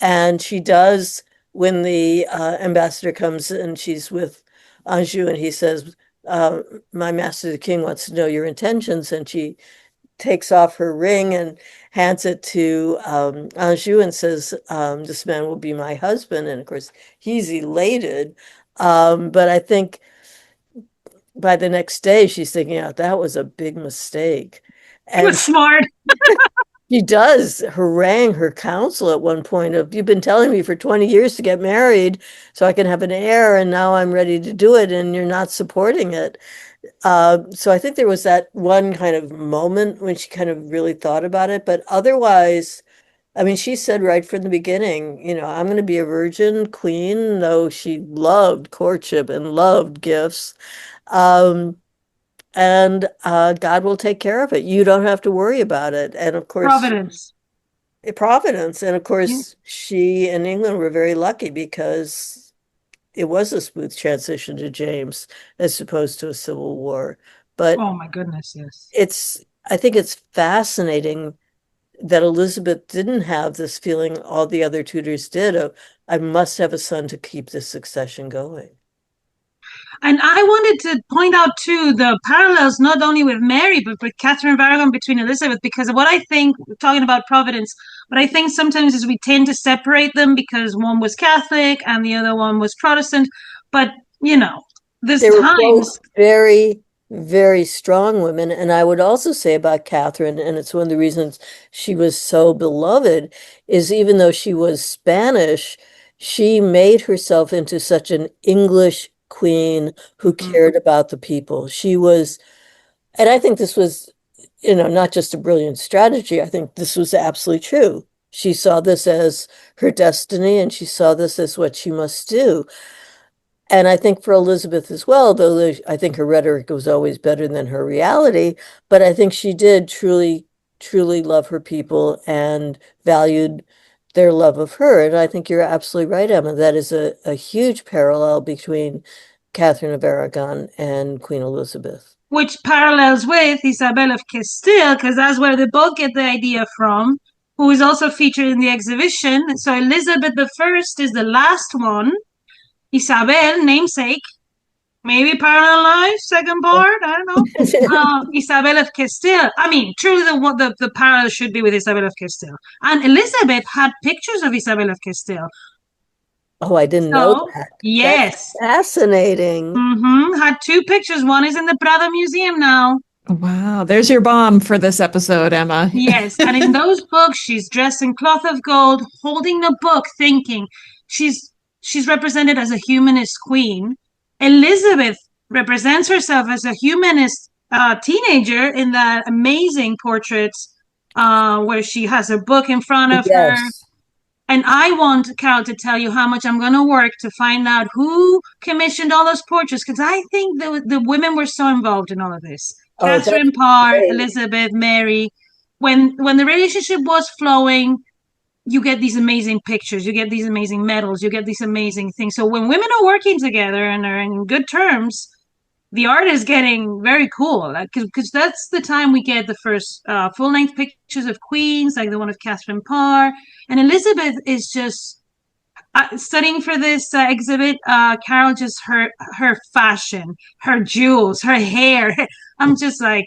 Speaker 4: And she does, when the ambassador comes and she's with Anjou and he says, my master the king wants to know your intentions. And she takes off her ring and hands it to Anjou and says, this man will be my husband. And of course, he's elated. But I think by the next day, she's thinking, out that was a big mistake.
Speaker 3: And was smart.
Speaker 4: She does harangue her council at one point of, you've been telling me for 20 years to get married so I can have an heir, and now I'm ready to do it, and you're not supporting it. So I think there was that one kind of moment when she kind of really thought about it. But otherwise, I mean, she said right from the beginning, I'm going to be a virgin queen, though she loved courtship and loved gifts. And God will take care of it. You don't have to worry about it. And of course, Providence. And of course, she and England were very lucky because it was a smooth transition to James as opposed to a civil war. But
Speaker 3: oh my goodness, yes.
Speaker 4: I think it's fascinating that Elizabeth didn't have this feeling all the other Tudors did of, I must have a son to keep this succession going.
Speaker 3: And I wanted to point out too the parallels not only with Mary but with Catherine of Aragon between Elizabeth, because what I think, talking about Providence, what I think sometimes is we tend to separate them because one was Catholic and the other one was Protestant. But there's
Speaker 4: they were
Speaker 3: times
Speaker 4: both very, very strong women. And I would also say about Catherine, and it's one of the reasons she was so beloved, is even though she was Spanish, she made herself into such an English queen who cared about the people. She was, and I think this was, not just a brilliant strategy. I think this was absolutely true. She saw this as her destiny, and she saw this as what she must do. And I think for Elizabeth as well, though I think her rhetoric was always better than her reality, but I think she did truly, truly love her people and valued their love of her. And I think you're absolutely right, Emma. That is a huge parallel between Catherine of Aragon and Queen Elizabeth.
Speaker 3: Which parallels with Isabel of Castile, because that's where they both get the idea from, who is also featured in the exhibition. So Elizabeth I is the last one. Isabel, namesake, maybe parallel life, second part, I don't know. Isabel of Castile. I mean, truly the parallel should be with Isabel of Castile. And Elizabeth had pictures of Isabel of Castile.
Speaker 4: Oh, I didn't know that.
Speaker 3: Yes.
Speaker 4: That's fascinating.
Speaker 3: Had two pictures. One is in the Prado Museum now.
Speaker 2: Wow, there's your bomb for this episode, Emma.
Speaker 3: Yes, and in those books, she's dressed in cloth of gold, holding the book, thinking. She's represented as a humanist queen. Elizabeth represents herself as a humanist teenager in that amazing portrait where she has a book in front of her. And I want Carol to tell you how much I'm going to work to find out who commissioned all those portraits, because I think the women were so involved in all of this. Catherine Parr, Elizabeth, Mary. When the relationship was flowing, you get these amazing pictures, you get these amazing medals, you get these amazing things. So when women are working together and are in good terms, the art is getting very cool, because that's the time we get the first full-length pictures of queens, like the one of Catherine Parr. And Elizabeth is just studying for this exhibit. Carol, just her fashion, her jewels, her hair. I'm just like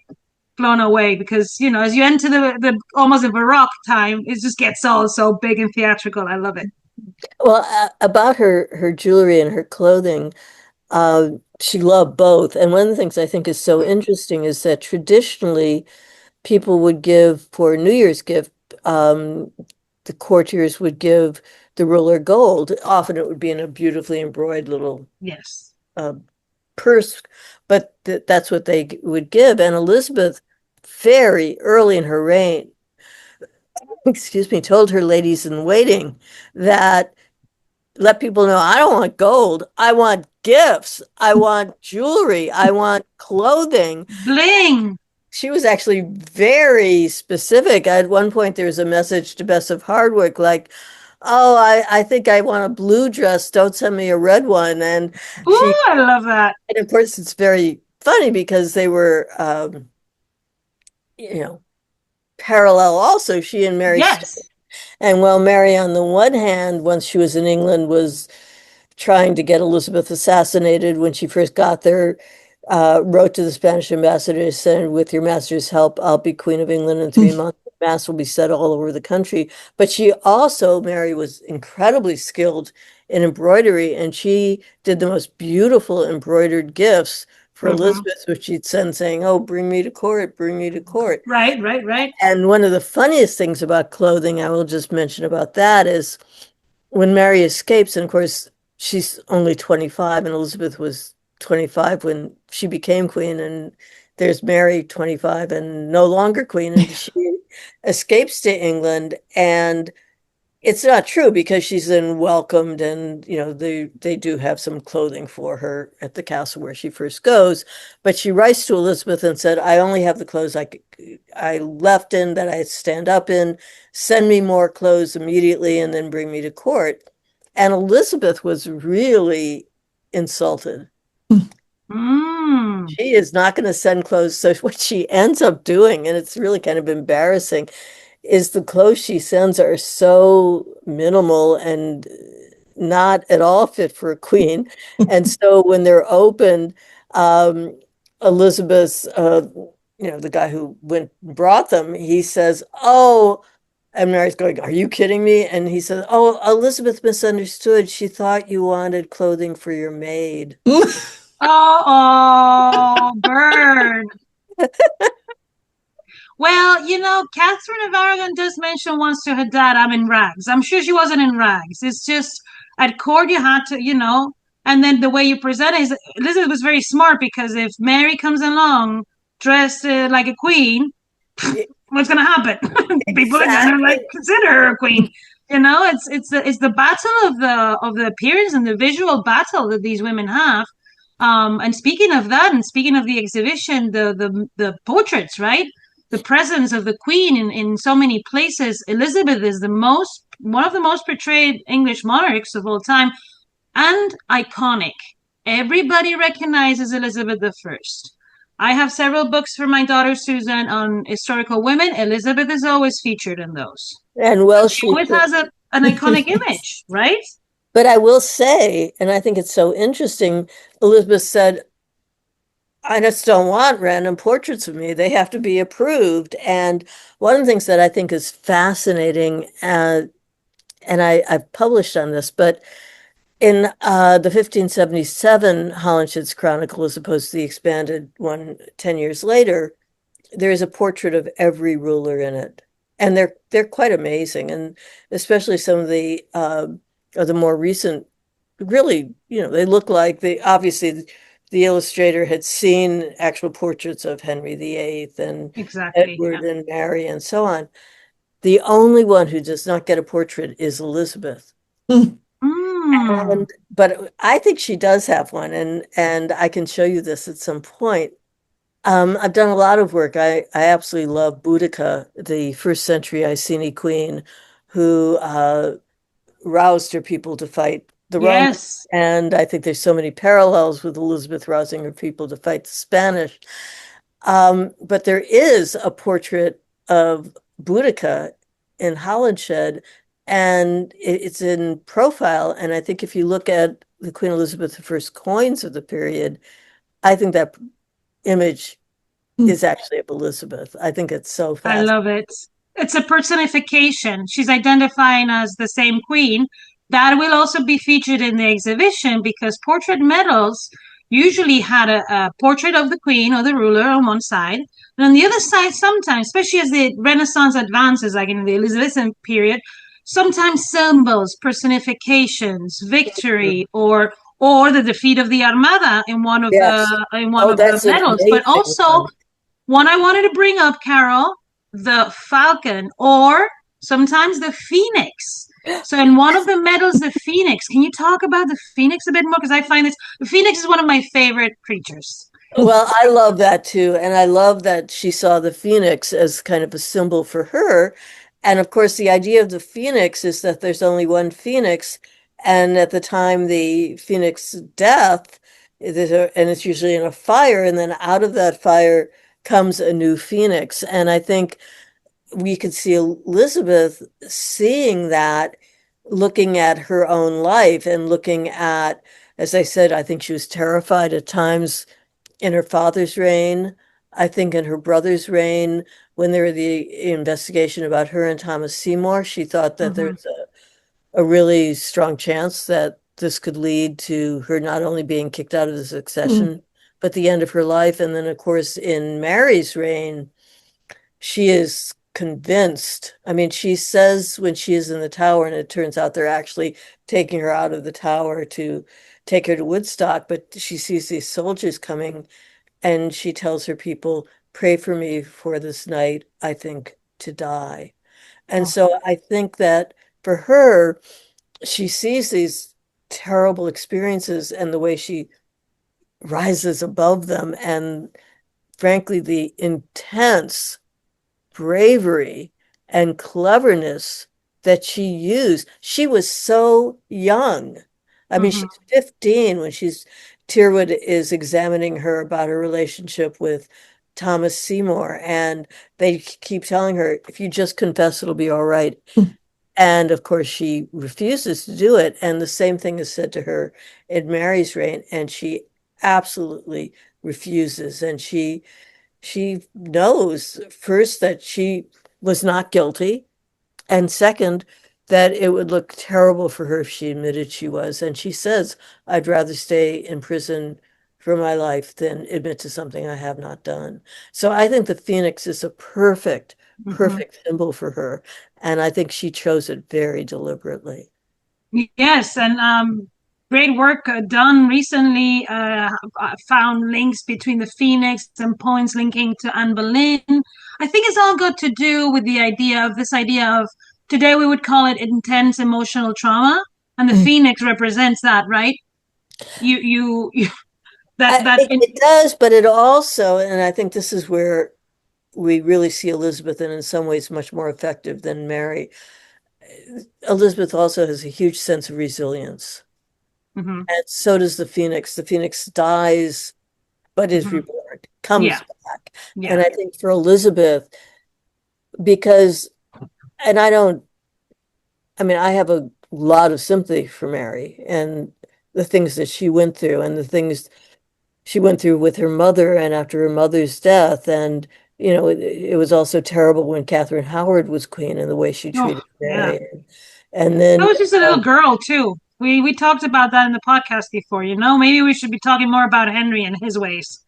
Speaker 3: blown away, because as you enter the almost a Baroque time, it just gets all so big and theatrical. I love it.
Speaker 4: Well, about her jewelry and her clothing, she loved both. And one of the things I think is so interesting is that traditionally people would give for New Year's gift, the courtiers would give the ruler gold. Often it would be in a beautifully embroidered little purse, but that's what they would give. And Elizabeth, very early in her reign, excuse me, told her ladies in waiting that let people know, I don't want gold. I want gifts. I want jewelry. I want clothing.
Speaker 3: Bling.
Speaker 4: She was actually very specific. At one point, there was a message to Bess of Hardwick like, oh, I think I want a blue dress. Don't send me a red one. And
Speaker 3: I love that.
Speaker 4: And of course, it's very funny because they were, parallel also. She and Mary.
Speaker 3: Yes.
Speaker 4: And while Mary, on the one hand, once she was in England, was trying to get Elizabeth assassinated when she first got there, wrote to the Spanish ambassador, said, with your master's help, I'll be Queen of England in 3 months. Mass will be said all over the country. But she also, Mary, was incredibly skilled in embroidery, and she did the most beautiful embroidered gifts for Elizabeth, which she'd send saying, oh, bring me to court, bring me to court.
Speaker 3: Right.
Speaker 4: And one of the funniest things about clothing, I will just mention about that, is when Mary escapes, and of course, she's only 25, and Elizabeth was 25 when she became queen, and there's Mary, 25, and no longer queen, and she escapes to England, and it's not true because she's then welcomed, and they do have some clothing for her at the castle where she first goes. But she writes to Elizabeth and said, I only have the clothes I left in, that I stand up in. Send me more clothes immediately and then bring me to court. And Elizabeth was really insulted. She is not going to send clothes. So what she ends up doing, and it's really kind of embarrassing, is the clothes she sends are so minimal and not at all fit for a queen. And so when they're opened, Elizabeth's, the guy who brought them, he says, oh, and Mary's going, are you kidding me? And he says, oh, Elizabeth misunderstood. She thought you wanted clothing for your maid.
Speaker 3: Oh, bird. Well, Catherine of Aragon does mention once to her dad, I'm in rags. I'm sure she wasn't in rags. It's just at court you had to, and then the way you present it is, Elizabeth was very smart, because if Mary comes along dressed like a queen, what's going to happen? People are going to consider her a queen. It's the battle of the appearance and the visual battle that these women have. And speaking of that, and speaking of the exhibition, the portraits, right? the presence of the Queen in so many places. Elizabeth is one of the most portrayed English monarchs of all time, and iconic. Everybody recognizes Elizabeth I. I have several books for my daughter Susan on historical women. Elizabeth is always featured in those.
Speaker 4: And well,
Speaker 3: she always has an iconic image, right?
Speaker 4: But I will say, and I think it's so interesting, Elizabeth said, I just don't want random portraits of me. They have to be approved. And one of the things that I think is fascinating, and I've published on this, but in the 1577 Holinshed's Chronicle, as opposed to the expanded one 10 years later, there is a portrait of every ruler in it. And they're quite amazing. And especially some of the more recent, really, they look like obviously the illustrator had seen actual portraits of Henry VIII and Edward and Mary and so on. The only one who does not get a portrait is Elizabeth. But I think she does have one, and I can show you this at some point. I've done a lot of work. I absolutely love Boudica, the first century Iceni queen, who roused her people to fight the Romans. And I think there's so many parallels with Elizabeth rousing her people to fight the Spanish. But there is a portrait of Boudica in Holinshed, and it's in profile. And I think if you look at the Queen Elizabeth I coins of the period, I think that image is actually of Elizabeth. I think it's so fascinating.
Speaker 3: I love it. It's a personification. She's identifying as the same queen. That will also be featured in the exhibition, because portrait medals usually had a portrait of the queen or the ruler on one side. And on the other side, sometimes, especially as the Renaissance advances, like in the Elizabethan period, sometimes symbols, personifications, victory, or the defeat of the Armada in one of the medals. But also, one I wanted to bring up, Carol, the falcon, or sometimes the phoenix. So in one of the medals, the phoenix. Can you talk about the phoenix a bit more? Because I find the phoenix is one of my favorite creatures.
Speaker 4: Well, I love that too. And I love that she saw the phoenix as kind of a symbol for her. And of course, the idea of the phoenix is that there's only one phoenix. And at the time, the phoenix death, and it's usually in a fire, and then out of that fire comes a new phoenix. And I think we could see Elizabeth seeing that, looking at her own life and looking at, as I said, I think she was terrified at times in her father's reign. I think in her brother's reign, when there was the investigation about her and Thomas Seymour, she thought that there's a really strong chance that this could lead to her not only being kicked out of the succession, but the end of her life. And then, of course, in Mary's reign, she is convinced. I mean, she says when she is in the tower, and it turns out they're actually taking her out of the tower to take her to Woodstock, but she sees these soldiers coming, and she tells her people, pray for me for this night, I think, to die. And so I think that for her, she sees these terrible experiences and the way she rises above them, and frankly, the intense bravery and cleverness that she used. She was so young. I mean, she's 15 when Tyrwood is examining her about her relationship with Thomas Seymour, and they keep telling her, if you just confess, it'll be all right. And of course, she refuses to do it. And the same thing is said to her in Mary's reign, and she absolutely refuses. And she knows, first, that she was not guilty, and second, that it would look terrible for her if she admitted she was. And she says, I'd rather stay in prison for my life than admit to something I have not done. So I think the phoenix is a perfect symbol for her. And I think she chose it very deliberately.
Speaker 3: Yes, and great work done recently. Found links between the phoenix and points linking to Anne Boleyn. I think it's all got to do with the idea of today we would call it intense emotional trauma, and the phoenix represents that, right? It
Speaker 4: does, but it also, and I think this is where we really see Elizabeth, and in some ways much more effective than Mary. Elizabeth also has a huge sense of resilience,
Speaker 3: Hmm.
Speaker 4: and so does the Phoenix. The Phoenix dies, but is
Speaker 3: Hmm.
Speaker 4: reborn, comes
Speaker 3: Yeah.
Speaker 4: back.
Speaker 3: Yeah.
Speaker 4: And I think for Elizabeth, because, and I mean, I have a lot of sympathy for Mary and the things that she went through and the things she went through with her mother and after her mother's death. And, it was also terrible when Catherine Howard was queen and the way she
Speaker 3: Oh,
Speaker 4: treated
Speaker 3: yeah.
Speaker 4: Mary. And
Speaker 3: I
Speaker 4: then,
Speaker 3: was just a little girl too. We talked about that in the podcast before, Maybe we should be talking more about Henry and his ways.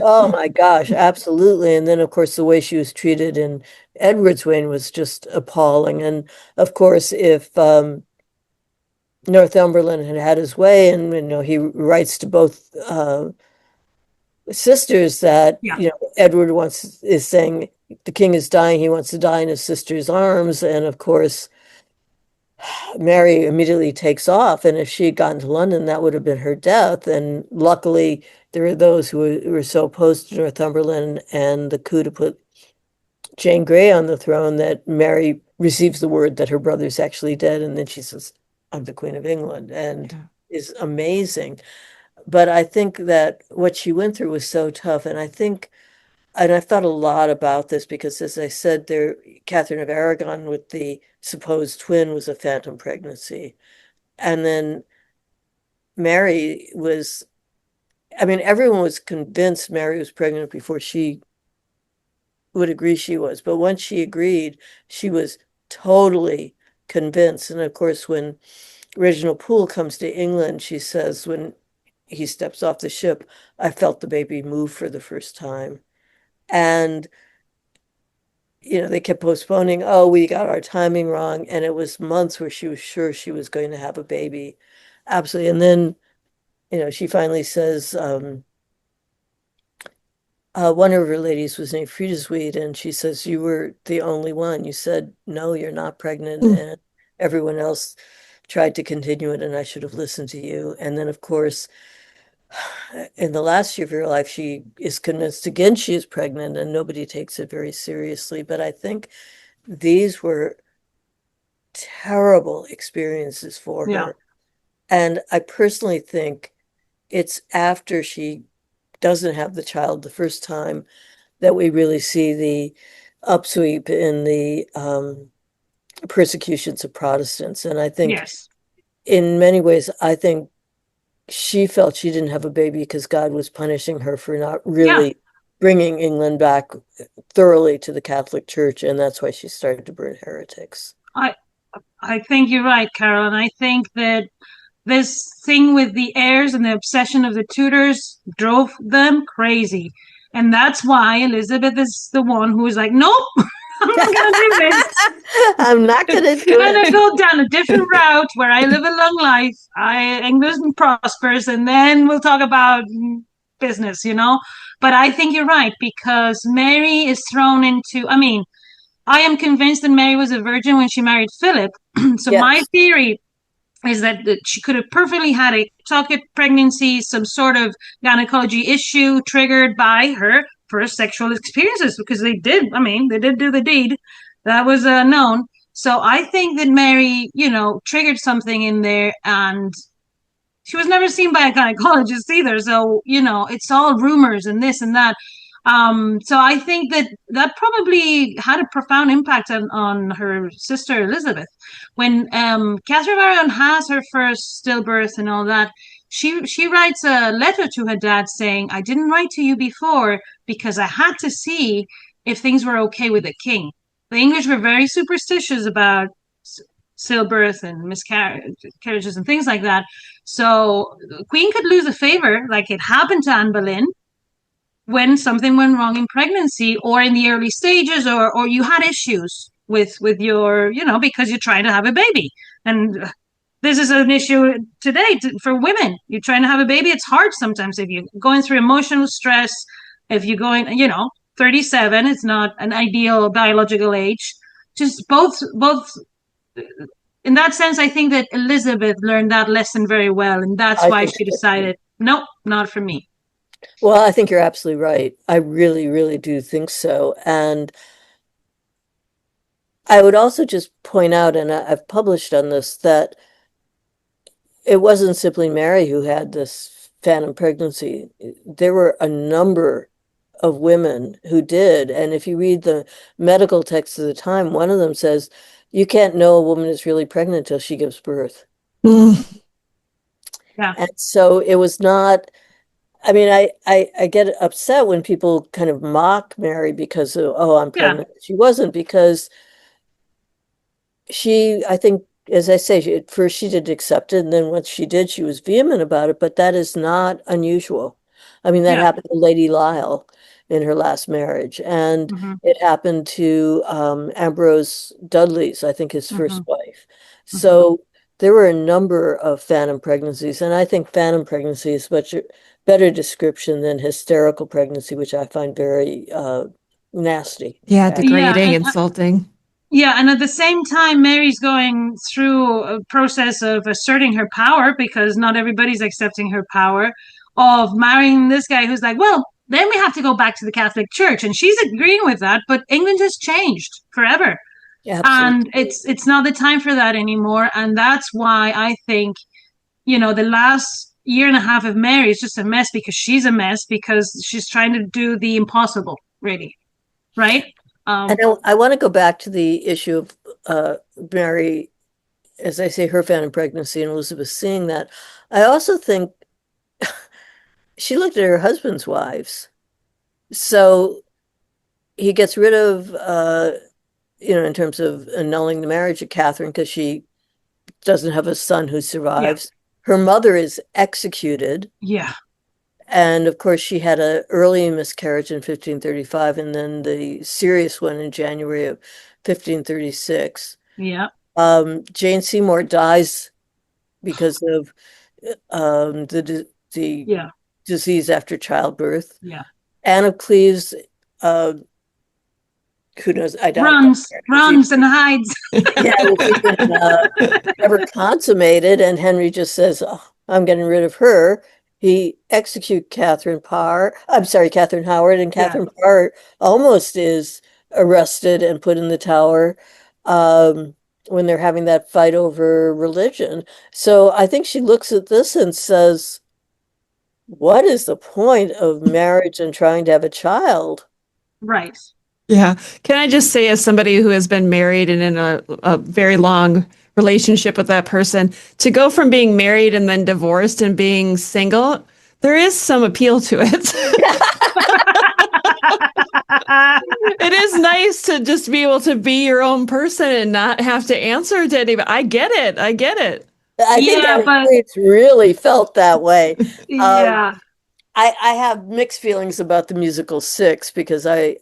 Speaker 4: oh my gosh, absolutely. And then, of course, the way she was treated in Edward's reign was just appalling. And of course, if Northumberland had had his way, and he writes to both sisters that
Speaker 3: Yeah.
Speaker 4: Edward is saying the king is dying, he wants to die in his sister's arms, and of course Mary immediately takes off, and if she had gotten to London, that would have been her death. And luckily, there are those who were so opposed to Northumberland and the coup to put Jane Grey on the throne that Mary receives the word that her brother's actually dead, and then she says, "I'm the Queen of England," and is amazing. But I think that what she went through was so tough, and I've thought a lot about this because, as I said, Catherine of Aragon with the supposed twin was a phantom pregnancy. And then Mary was, I mean, everyone was convinced Mary was pregnant before she would agree she was. But once she agreed, she was totally convinced. And of course, when Reginald Poole comes to England, she says, when he steps off the ship, I felt the baby move for the first time. And they kept postponing. Oh, we got our timing wrong. And it was months where she was sure she was going to have a baby. Absolutely. And then, she finally says, one of her ladies was named Friedesweed, and she says, you were the only one. You said, no, you're not pregnant. And everyone else tried to continue it, and I should have listened to you. And then, of course, in the last year of her life, she is convinced again she is pregnant, and nobody takes it very seriously. But I think these were terrible experiences for
Speaker 3: Yeah.
Speaker 4: her. And I personally think it's after she doesn't have the child the first time that we really see the upsweep in the persecutions of Protestants. And I think
Speaker 3: Yes.
Speaker 4: in many ways, I think she felt she didn't have a baby because God was punishing her for not
Speaker 3: Yeah.
Speaker 4: really bringing England back thoroughly to the Catholic Church. And that's why she started to burn heretics.
Speaker 3: I I think you're right, Carol, and I think that this thing with the heirs and the obsession of the Tudors drove them crazy. And that's why Elizabeth is the one who is like, nope, I'm not going to do this.
Speaker 4: I'm not going to do
Speaker 3: I'm going to
Speaker 4: it.
Speaker 3: go down a different route where I live a long life. England prospers, and then we'll talk about business, But I think you're right, because Mary is thrown into, I mean, I am convinced that Mary was a virgin when she married Philip. So my
Speaker 4: Yes.
Speaker 3: theory is that she could have perfectly had a ectopic pregnancy, some sort of gynecology issue triggered by her first sexual experiences, because they did. I mean, they did do the deed. That was known. So I think that Mary, triggered something in there, and she was never seen by a gynecologist either. So, it's all rumors and this and that. So I think that probably had a profound impact on her sister Elizabeth. When Catherine of Aragon has her first stillbirth and all that, she writes a letter to her dad saying, I didn't write to you before because I had to see if things were okay with the king. The English were very superstitious about stillbirth and miscarriages and things like that. So the Queen could lose a favor, like it happened to Anne Boleyn, when something went wrong in pregnancy or in the early stages, or you had issues with your, because you're trying to have a baby. And this is an issue today for women. You're trying to have a baby. It's hard sometimes if you're going through emotional stress, if you're going, 37, it's not an ideal biological age. Just both in that sense, I think that Elizabeth learned that lesson very well, and that's
Speaker 4: I
Speaker 3: why
Speaker 4: think
Speaker 3: she
Speaker 4: so too.
Speaker 3: decided, nope, not for me.
Speaker 4: Well, I think you're absolutely right. I really, really do think so. And I would also just point out, and I've published on this, that it wasn't simply Mary who had this phantom pregnancy. There were a number of women who did. And if you read the medical texts of the time, one of them says, you can't know a woman is really pregnant until she gives birth.
Speaker 2: Mm.
Speaker 3: Yeah.
Speaker 4: And so it was not, I mean, I get upset when people kind of mock Mary because of, oh, I'm
Speaker 3: Yeah.
Speaker 4: pregnant. She wasn't, because she, I think, as I say, at first she didn't accept it, and then once she did, she was vehement about it, but that is not unusual. I mean, that
Speaker 3: Yeah.
Speaker 4: happened to Lady Lyle in her last marriage, and
Speaker 3: Hmm.
Speaker 4: it happened to Ambrose Dudley's, I think his
Speaker 3: Hmm.
Speaker 4: first wife.
Speaker 3: Hmm.
Speaker 4: So there were a number of phantom pregnancies, and I think phantom pregnancy is much a better description than hysterical pregnancy, which I find very nasty.
Speaker 2: Yeah,
Speaker 3: Yeah.
Speaker 2: degrading, insulting.
Speaker 3: Yeah, and at the same time, Mary's going through a process of asserting her power because not everybody's accepting her power, of marrying this guy who's like, well, then we have to go back to the Catholic Church, and she's agreeing with that. But England has changed forever, and
Speaker 4: Absolutely.
Speaker 3: it's not the time for that anymore. And that's why I think, the last year and a half of Mary is just a mess because she's a mess because she's trying to do the impossible, really, right?
Speaker 4: And I want to go back to the issue of Mary, as I say, her phantom pregnancy and Elizabeth seeing that. I also think she looked at her husband's wives. So he gets rid of, in terms of annulling the marriage of Catherine because she doesn't have a son who
Speaker 3: Yeah,
Speaker 4: survives. Her mother is executed.
Speaker 3: yeah,
Speaker 4: And of course, she had an early miscarriage in 1535 and then the serious one in January of 1536.
Speaker 3: yeah,
Speaker 4: Jane Seymour dies because of the
Speaker 3: yeah.
Speaker 4: disease after childbirth.
Speaker 3: Yeah.
Speaker 4: Anne of Cleves, uh, who knows? I doubt that
Speaker 3: Runs,
Speaker 4: was
Speaker 3: runs and hides.
Speaker 4: yeah, it was even ever consummated. And Henry just says, oh, I'm getting rid of her. He execute Catherine Parr. I'm sorry, Catherine Howard, and
Speaker 3: Yeah,
Speaker 4: Catherine Parr almost is arrested and put in the Tower when they're having that fight over religion. So I think she looks at this and says, what is the point of marriage and trying to have a child?
Speaker 3: right.
Speaker 2: Yeah. Can I just say, as somebody who has been married and in a very long relationship with that person, to go from being married and then divorced and being single, there is some appeal to it. It is nice to just be able to be your own person and not have to answer to anybody. I get it. I get it.
Speaker 4: I think
Speaker 3: Yeah,
Speaker 4: Anne of
Speaker 3: but
Speaker 4: Cleves really felt that way. Um,
Speaker 3: yeah,
Speaker 4: I have mixed feelings about the musical Six because I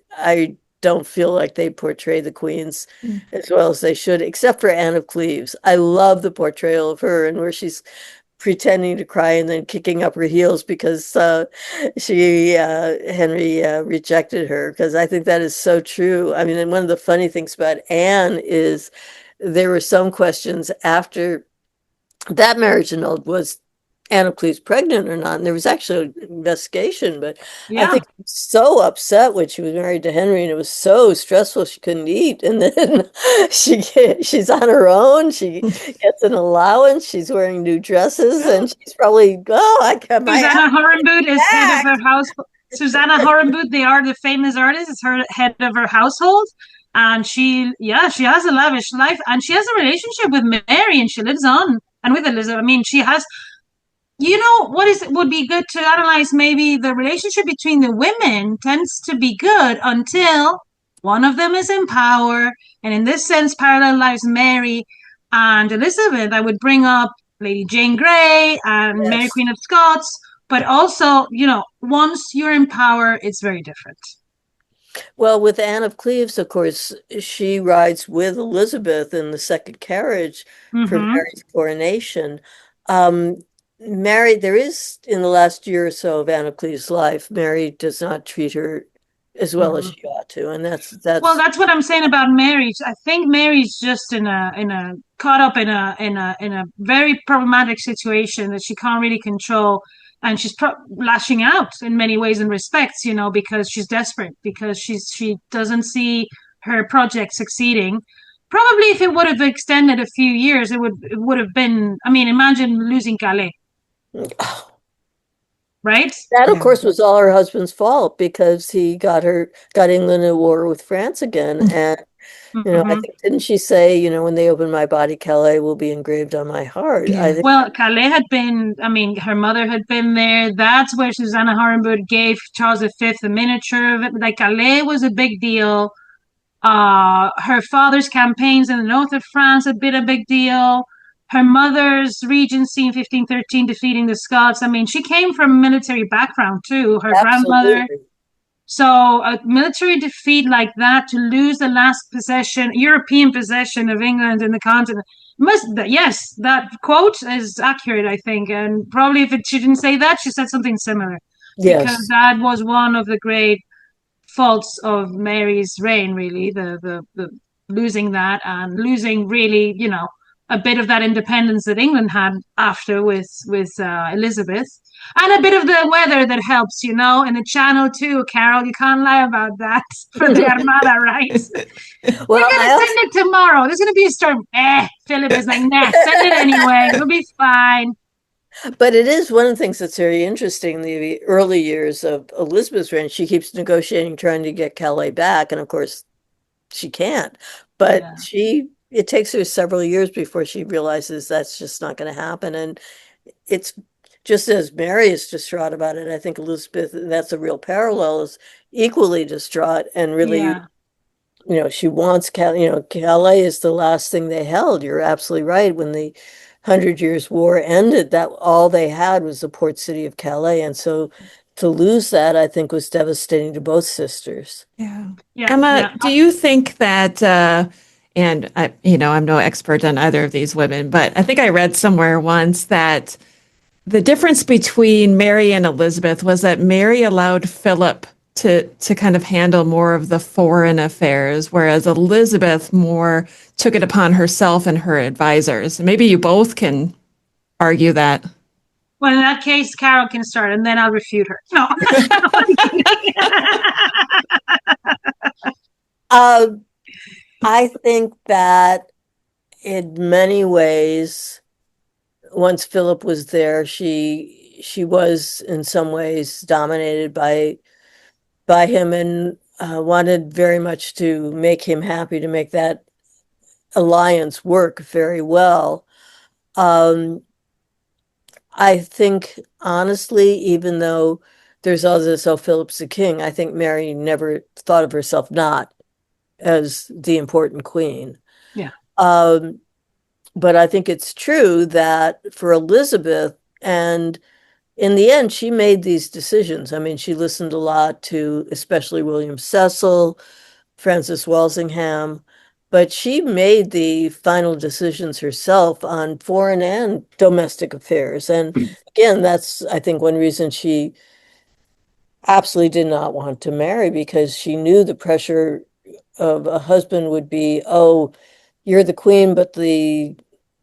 Speaker 4: don't feel like they portray the queens as well as they should, except for Anne of Cleves. I love the portrayal of her and where she's pretending to cry and then kicking up her heels because Henry rejected her, because I think that is so true. I mean, and one of the funny things about Anne is there were some questions after that marriage annulled, was Anne of Cleves pregnant or not? And there was actually an investigation, but I
Speaker 3: yeah.
Speaker 4: think she was so upset when she was married to Henry, and it was so stressful she couldn't eat. And then she's on her own. She gets an allowance. She's wearing new dresses, and she's probably, oh, I got my
Speaker 3: Susanna
Speaker 4: outfit
Speaker 3: Horenboot is head of
Speaker 4: back.
Speaker 3: her house. Susanna Horenboot, the famous artist, is her head of her household. And she has a lavish life and she has a relationship with Mary and she lives on and with Elizabeth. I mean, she has, would be good to analyze. Maybe the relationship between the women tends to be good until one of them is in power, and in this sense parallel lives Mary and Elizabeth. I would bring up Lady Jane Grey and Mary
Speaker 4: Yes.
Speaker 3: Queen of Scots, but also, once you're in power it's very different.
Speaker 4: Well, with Anne of Cleves, of course, she rides with Elizabeth in the second carriage for
Speaker 3: Mm-hmm.
Speaker 4: Mary's coronation. Um, Mary, there is, in the last year or so of Anne of Cleves' life, Mary does not treat her as well as
Speaker 3: Mm-hmm.
Speaker 4: she ought to, and
Speaker 3: Well,
Speaker 4: that's
Speaker 3: that's what I'm saying about Mary. I think Mary's just in a caught up in a very problematic situation that she can't really control. and she's lashing out in many ways and respects, because she's desperate, because she doesn't see her project succeeding. Probably if it would have extended a few years, it would have been. I mean, imagine losing Calais, right?
Speaker 4: That, of course, was all her husband's fault because he got England in a war with France again. And, I think, didn't she say, when they open my body, Calais will be engraved on my heart?
Speaker 2: Yeah.
Speaker 4: I think,
Speaker 3: Well, Calais had been, her mother had been there. That's where Susanna Horenburg gave Charles V a miniature of it. Like, Calais was a big deal. Her father's campaigns in the north of France had been a big deal. Her mother's regency in 1513, defeating the Scots. I mean, she came from a military background too. Her grandmother.
Speaker 4: absolutely.
Speaker 3: So a military defeat like that, to lose the last European possession of England in the continent, yes, that quote is accurate, I think. And probably if she didn't say that, she said something similar. Because
Speaker 4: Yes.
Speaker 3: that was one of the great faults of Mary's reign, really, the losing that, and losing really, a bit of that independence that England had after with Elizabeth, and a bit of the weather that helps, in the Channel too. Carol, you can't lie about that for the Armada, right?
Speaker 4: Well,
Speaker 3: We're gonna send it tomorrow. There's gonna be a storm. Philip is like, nah, send it anyway. It'll be fine.
Speaker 4: But it is one of the things that's very interesting. The early years of Elizabeth's reign, she keeps negotiating, trying to get Calais back, and of course, she can't. But it takes her several years before she realizes that's just not going to happen. And it's just as Mary is distraught about it, I think Elizabeth, and that's a real parallel, is equally distraught and really, she wants Calais is the last thing they held. You're absolutely right. When the 100 Years' War ended, that all they had was the port city of Calais. And so to lose that, I think, was devastating to both sisters.
Speaker 2: Yeah. Emma, do you think that, and I'm no expert on either of these women, but I think I read somewhere once that the difference between Mary and Elizabeth was that Mary allowed Philip to kind of handle more of the foreign affairs, whereas Elizabeth more took it upon herself and her advisors. Maybe you both can argue that.
Speaker 3: Well, in that case, Carol can start, and then I'll refute her. No.
Speaker 4: I think that in many ways, once Philip was there, she was in some ways dominated by him, and wanted very much to make him happy, to make that alliance work very well. I think, honestly, even though there's all this, oh, Philip's the king, I think Mary never thought of herself not as the important queen.
Speaker 3: Yeah.
Speaker 4: But I think it's true that for Elizabeth, and in the end, she made these decisions. I mean, she listened a lot to especially William Cecil, Francis Walsingham, but she made the final decisions herself on foreign and domestic affairs. And again, that's, I think, one reason she absolutely did not want to marry, because she knew the pressure of a husband would be, oh, you're the queen, but the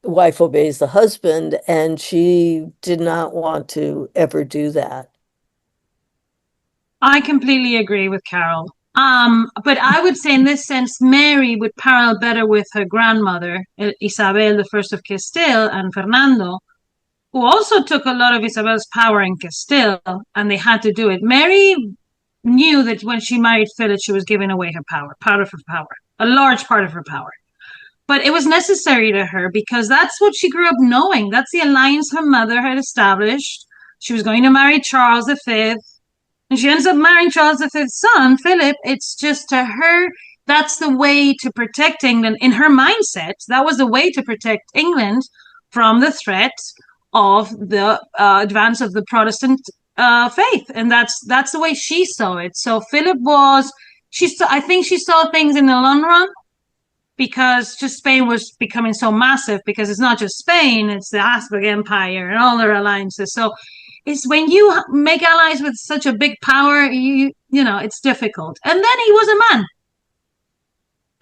Speaker 4: wife obeys the husband, and she did not want to ever do that.
Speaker 3: I completely agree with Carol. But I would say in this sense, Mary would parallel better with her grandmother, Isabel I of Castile, and Fernando, who also took a lot of Isabel's power in Castile, and they had to do it. Mary knew that when she married Philip, she was giving away her power, part of her power, a large part of her power. But it was necessary to her because that's what she grew up knowing. That's the alliance her mother had established. She was going to marry Charles V, and she ends up marrying Charles V's son, Philip. It's just, to her, that's the way to protect England. In her mindset, that was the way to protect England from the threat of the advance of the Protestant faith. And that's the way she saw it. So Philip I think she saw things in the long run, because just Spain was becoming so massive, because it's not just Spain, it's the Habsburg Empire and all their alliances. So it's when you make allies with such a big power, it's difficult. And then he was a man.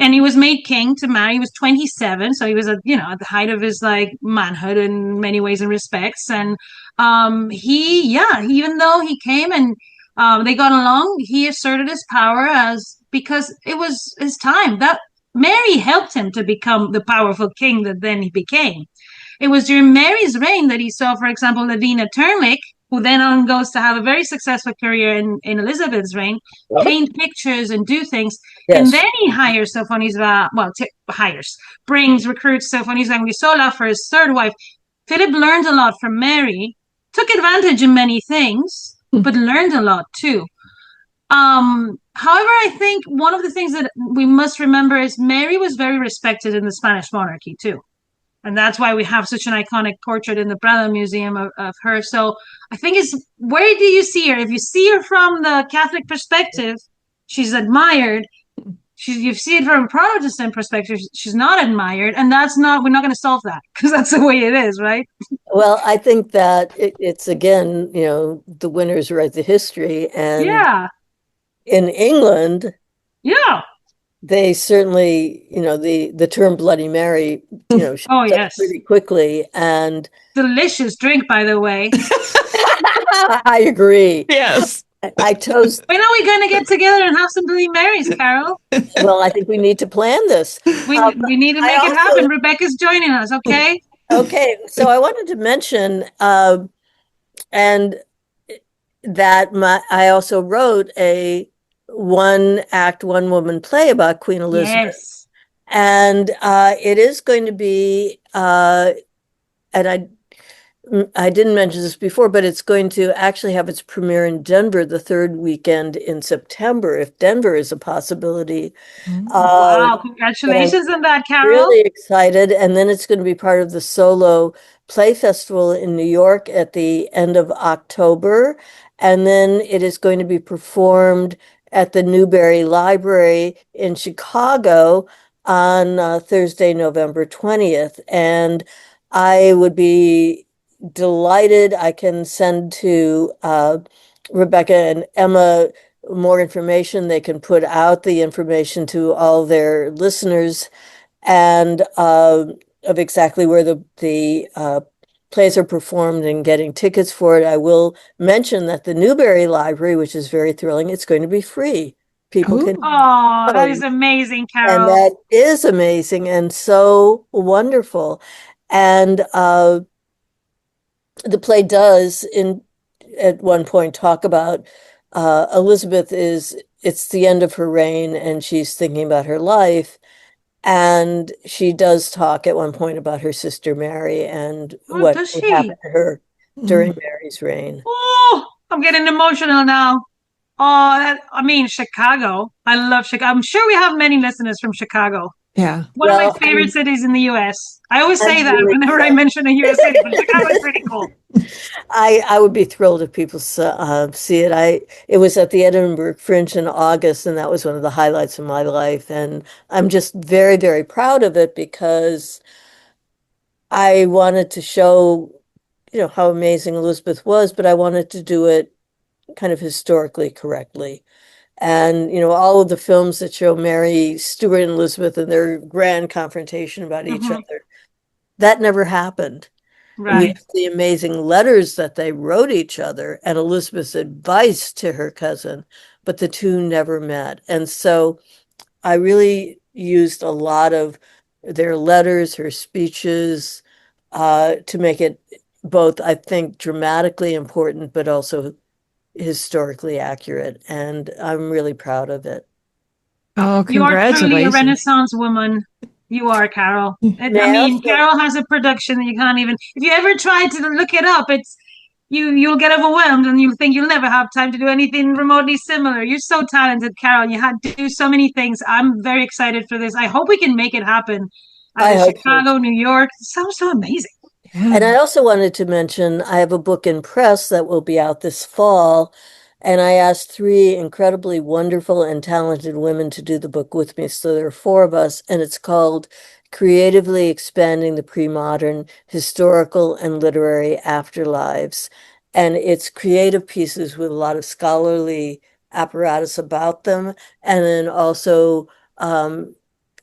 Speaker 3: and he was made king to marry. He was 27, so he was at the height of his like manhood in many ways and respects. And even though he came and they got along, he asserted his power because it was his time. That Mary helped him to become the powerful king that then he became. It was during Mary's reign that he saw, for example, Lavina Turnwick, who then on goes to have a very successful career in Elizabeth's reign, paint pictures and do things.
Speaker 4: Yes.
Speaker 3: And then he hires recruits Sophonisba Anguissola for his third wife. Philip learned a lot from Mary, took advantage in many things, but learned a lot too. However, I think one of the things that we must remember is Mary was very respected in the Spanish monarchy too. And that's why we have such an iconic portrait in the Prado Museum of her. So I think where do you see her? If you see her from the Catholic perspective, she's admired. You see it from a Protestant perspective, she's not admired. And we're not going to solve that because that's the way it is, right?
Speaker 4: Well, I think that it's, again, the winners write the history. And in England, they certainly, the term Bloody Mary, pretty quickly. And
Speaker 3: delicious drink, by the way.
Speaker 4: I agree.
Speaker 2: Yes.
Speaker 4: I toast.
Speaker 3: When are we going to get together and have some Bloody Marys, Carol?
Speaker 4: Well, I think we need to plan this.
Speaker 3: We need to make it happen. Rebecca's joining us, okay?
Speaker 4: Okay. So I wanted to mention, and that I also wrote a one-act, one-woman play about Queen Elizabeth.
Speaker 3: Yes.
Speaker 4: And it is going to be, and I didn't mention this before, but it's going to actually have its premiere in Denver the third weekend in September, if Denver is a possibility.
Speaker 3: Wow, congratulations on that, Carol.
Speaker 4: Really excited. And then it's going to be part of the Solo Play Festival in New York at the end of October. And then it is going to be performed at the Newberry Library in Chicago on Thursday, November 20th. And I would be delighted. I can send to Rebecca and Emma more information. They can put out the information to all their listeners and of exactly where the plays are performed and getting tickets for it. I will mention that the Newberry Library, which is very thrilling, it's going to be free. People can.
Speaker 3: Oh, that is amazing, Carol.
Speaker 4: And that is amazing and so wonderful. And the play does at one point talk about Elizabeth it's the end of her reign and she's thinking about her life. And she does talk at one point about her sister Mary and what happened to her during Mary's reign.
Speaker 3: Oh, I'm getting emotional now. Oh, Chicago. I love Chicago. I'm sure we have many listeners from Chicago.
Speaker 2: Yeah.
Speaker 3: One of my favorite cities in the U.S. I always say that whenever I mention a U.S. city, but Chicago is pretty cool.
Speaker 4: I would be thrilled if people see it. It was at the Edinburgh Fringe in August, and that was one of the highlights of my life. And I'm just very, very proud of it because I wanted to show, how amazing Elizabeth was, but I wanted to do it kind of historically correctly. And, all of the films that show Mary, Stuart, and Elizabeth and their grand confrontation about each other, that never happened.
Speaker 3: Right.
Speaker 4: We have the amazing letters that they wrote each other and Elizabeth's advice to her cousin, but the two never met. And so I really used a lot of their letters, her speeches, to make it both, I think, dramatically important, but also historically accurate. And I'm really proud of it.
Speaker 2: Oh, congratulations.
Speaker 3: You are truly a Renaissance woman. You are, Carol. Carol has a production that you can't even, if you ever try to look it up, you'll get overwhelmed and you'll think you'll never have time to do anything remotely similar. You're so talented, Carol. You had to do so many things. I'm very excited for this. I hope we can make it happen. Chicago, New York. It sounds so amazing.
Speaker 4: Yeah. And I also wanted to mention, I have a book in press that will be out this fall. And I asked 3 incredibly wonderful and talented women to do the book with me. So there are 4 of us, and it's called Creatively Expanding the Pre-Modern Historical and Literary Afterlives. And it's creative pieces with a lot of scholarly apparatus about them. And then also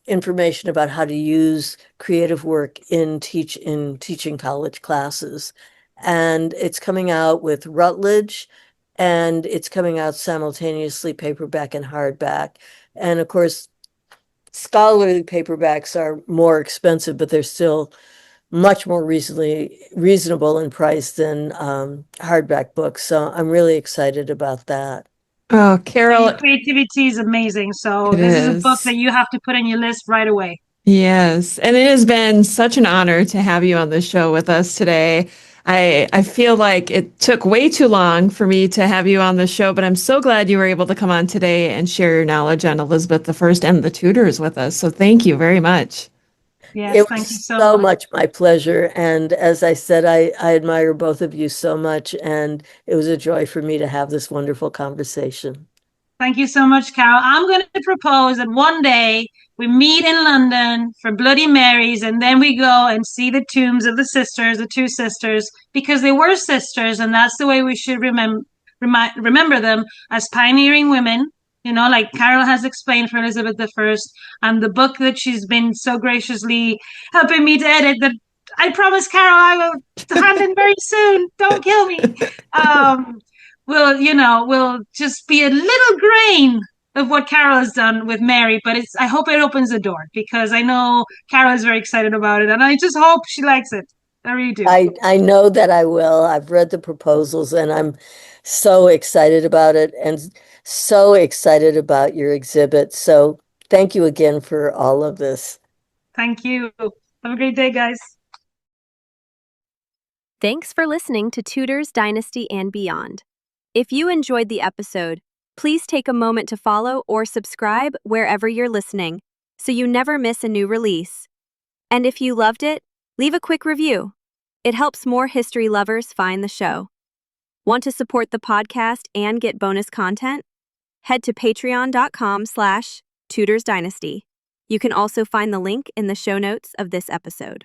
Speaker 4: information about how to use creative work in teaching college classes. And it's coming out with Routledge, and it's coming out simultaneously paperback and hardback. And of course, scholarly paperbacks are more expensive, but they're still much more reasonable in price than hardback books. So I'm really excited about that.
Speaker 2: Oh, Carol,
Speaker 3: Your creativity is amazing. So
Speaker 2: it
Speaker 3: this is a book
Speaker 2: is.
Speaker 3: that you have to put in your list right away.
Speaker 2: Yes, and it has been such an honor to have you on the show with us today. I feel like it took way too long for me to have you on the show, but I'm so glad you were able to come on today and share your knowledge on Elizabeth I and the Tudors with us. So thank you very much.
Speaker 3: Yes,
Speaker 4: It
Speaker 3: thank you
Speaker 4: was
Speaker 3: so
Speaker 4: so
Speaker 3: much.
Speaker 4: much my pleasure. And as I said, I admire both of you so much. And it was a joy for me to have this wonderful conversation.
Speaker 3: Thank you so much, Carol. I'm going to propose that one day we meet in London for Bloody Marys, and then we go and see the tombs of the sisters, the two sisters, because they were sisters, and that's the way we should remember them as pioneering women. You know, like Carol has explained for Elizabeth I, and the book that she's been so graciously helping me to edit. That I promise, Carol, I will hand in very soon. Don't kill me. Um, will just be a little grain of what Carol has done with Mary, but I hope it opens the door because I know Carol is very excited about it, and I just hope she likes it. I really do.
Speaker 4: I know that I will. I've read the proposals and I'm so excited about it and so excited about your exhibit. So thank you again for all of this.
Speaker 3: Thank you. Have a great day, guys.
Speaker 1: Thanks for listening to Tudors Dynasty and Beyond. If you enjoyed the episode, please take a moment to follow or subscribe wherever you're listening so you never miss a new release. And if you loved it, leave a quick review. It helps more history lovers find the show. Want to support the podcast and get bonus content? Head to patreon.com/Tudors Dynasty. You can also find the link in the show notes of this episode.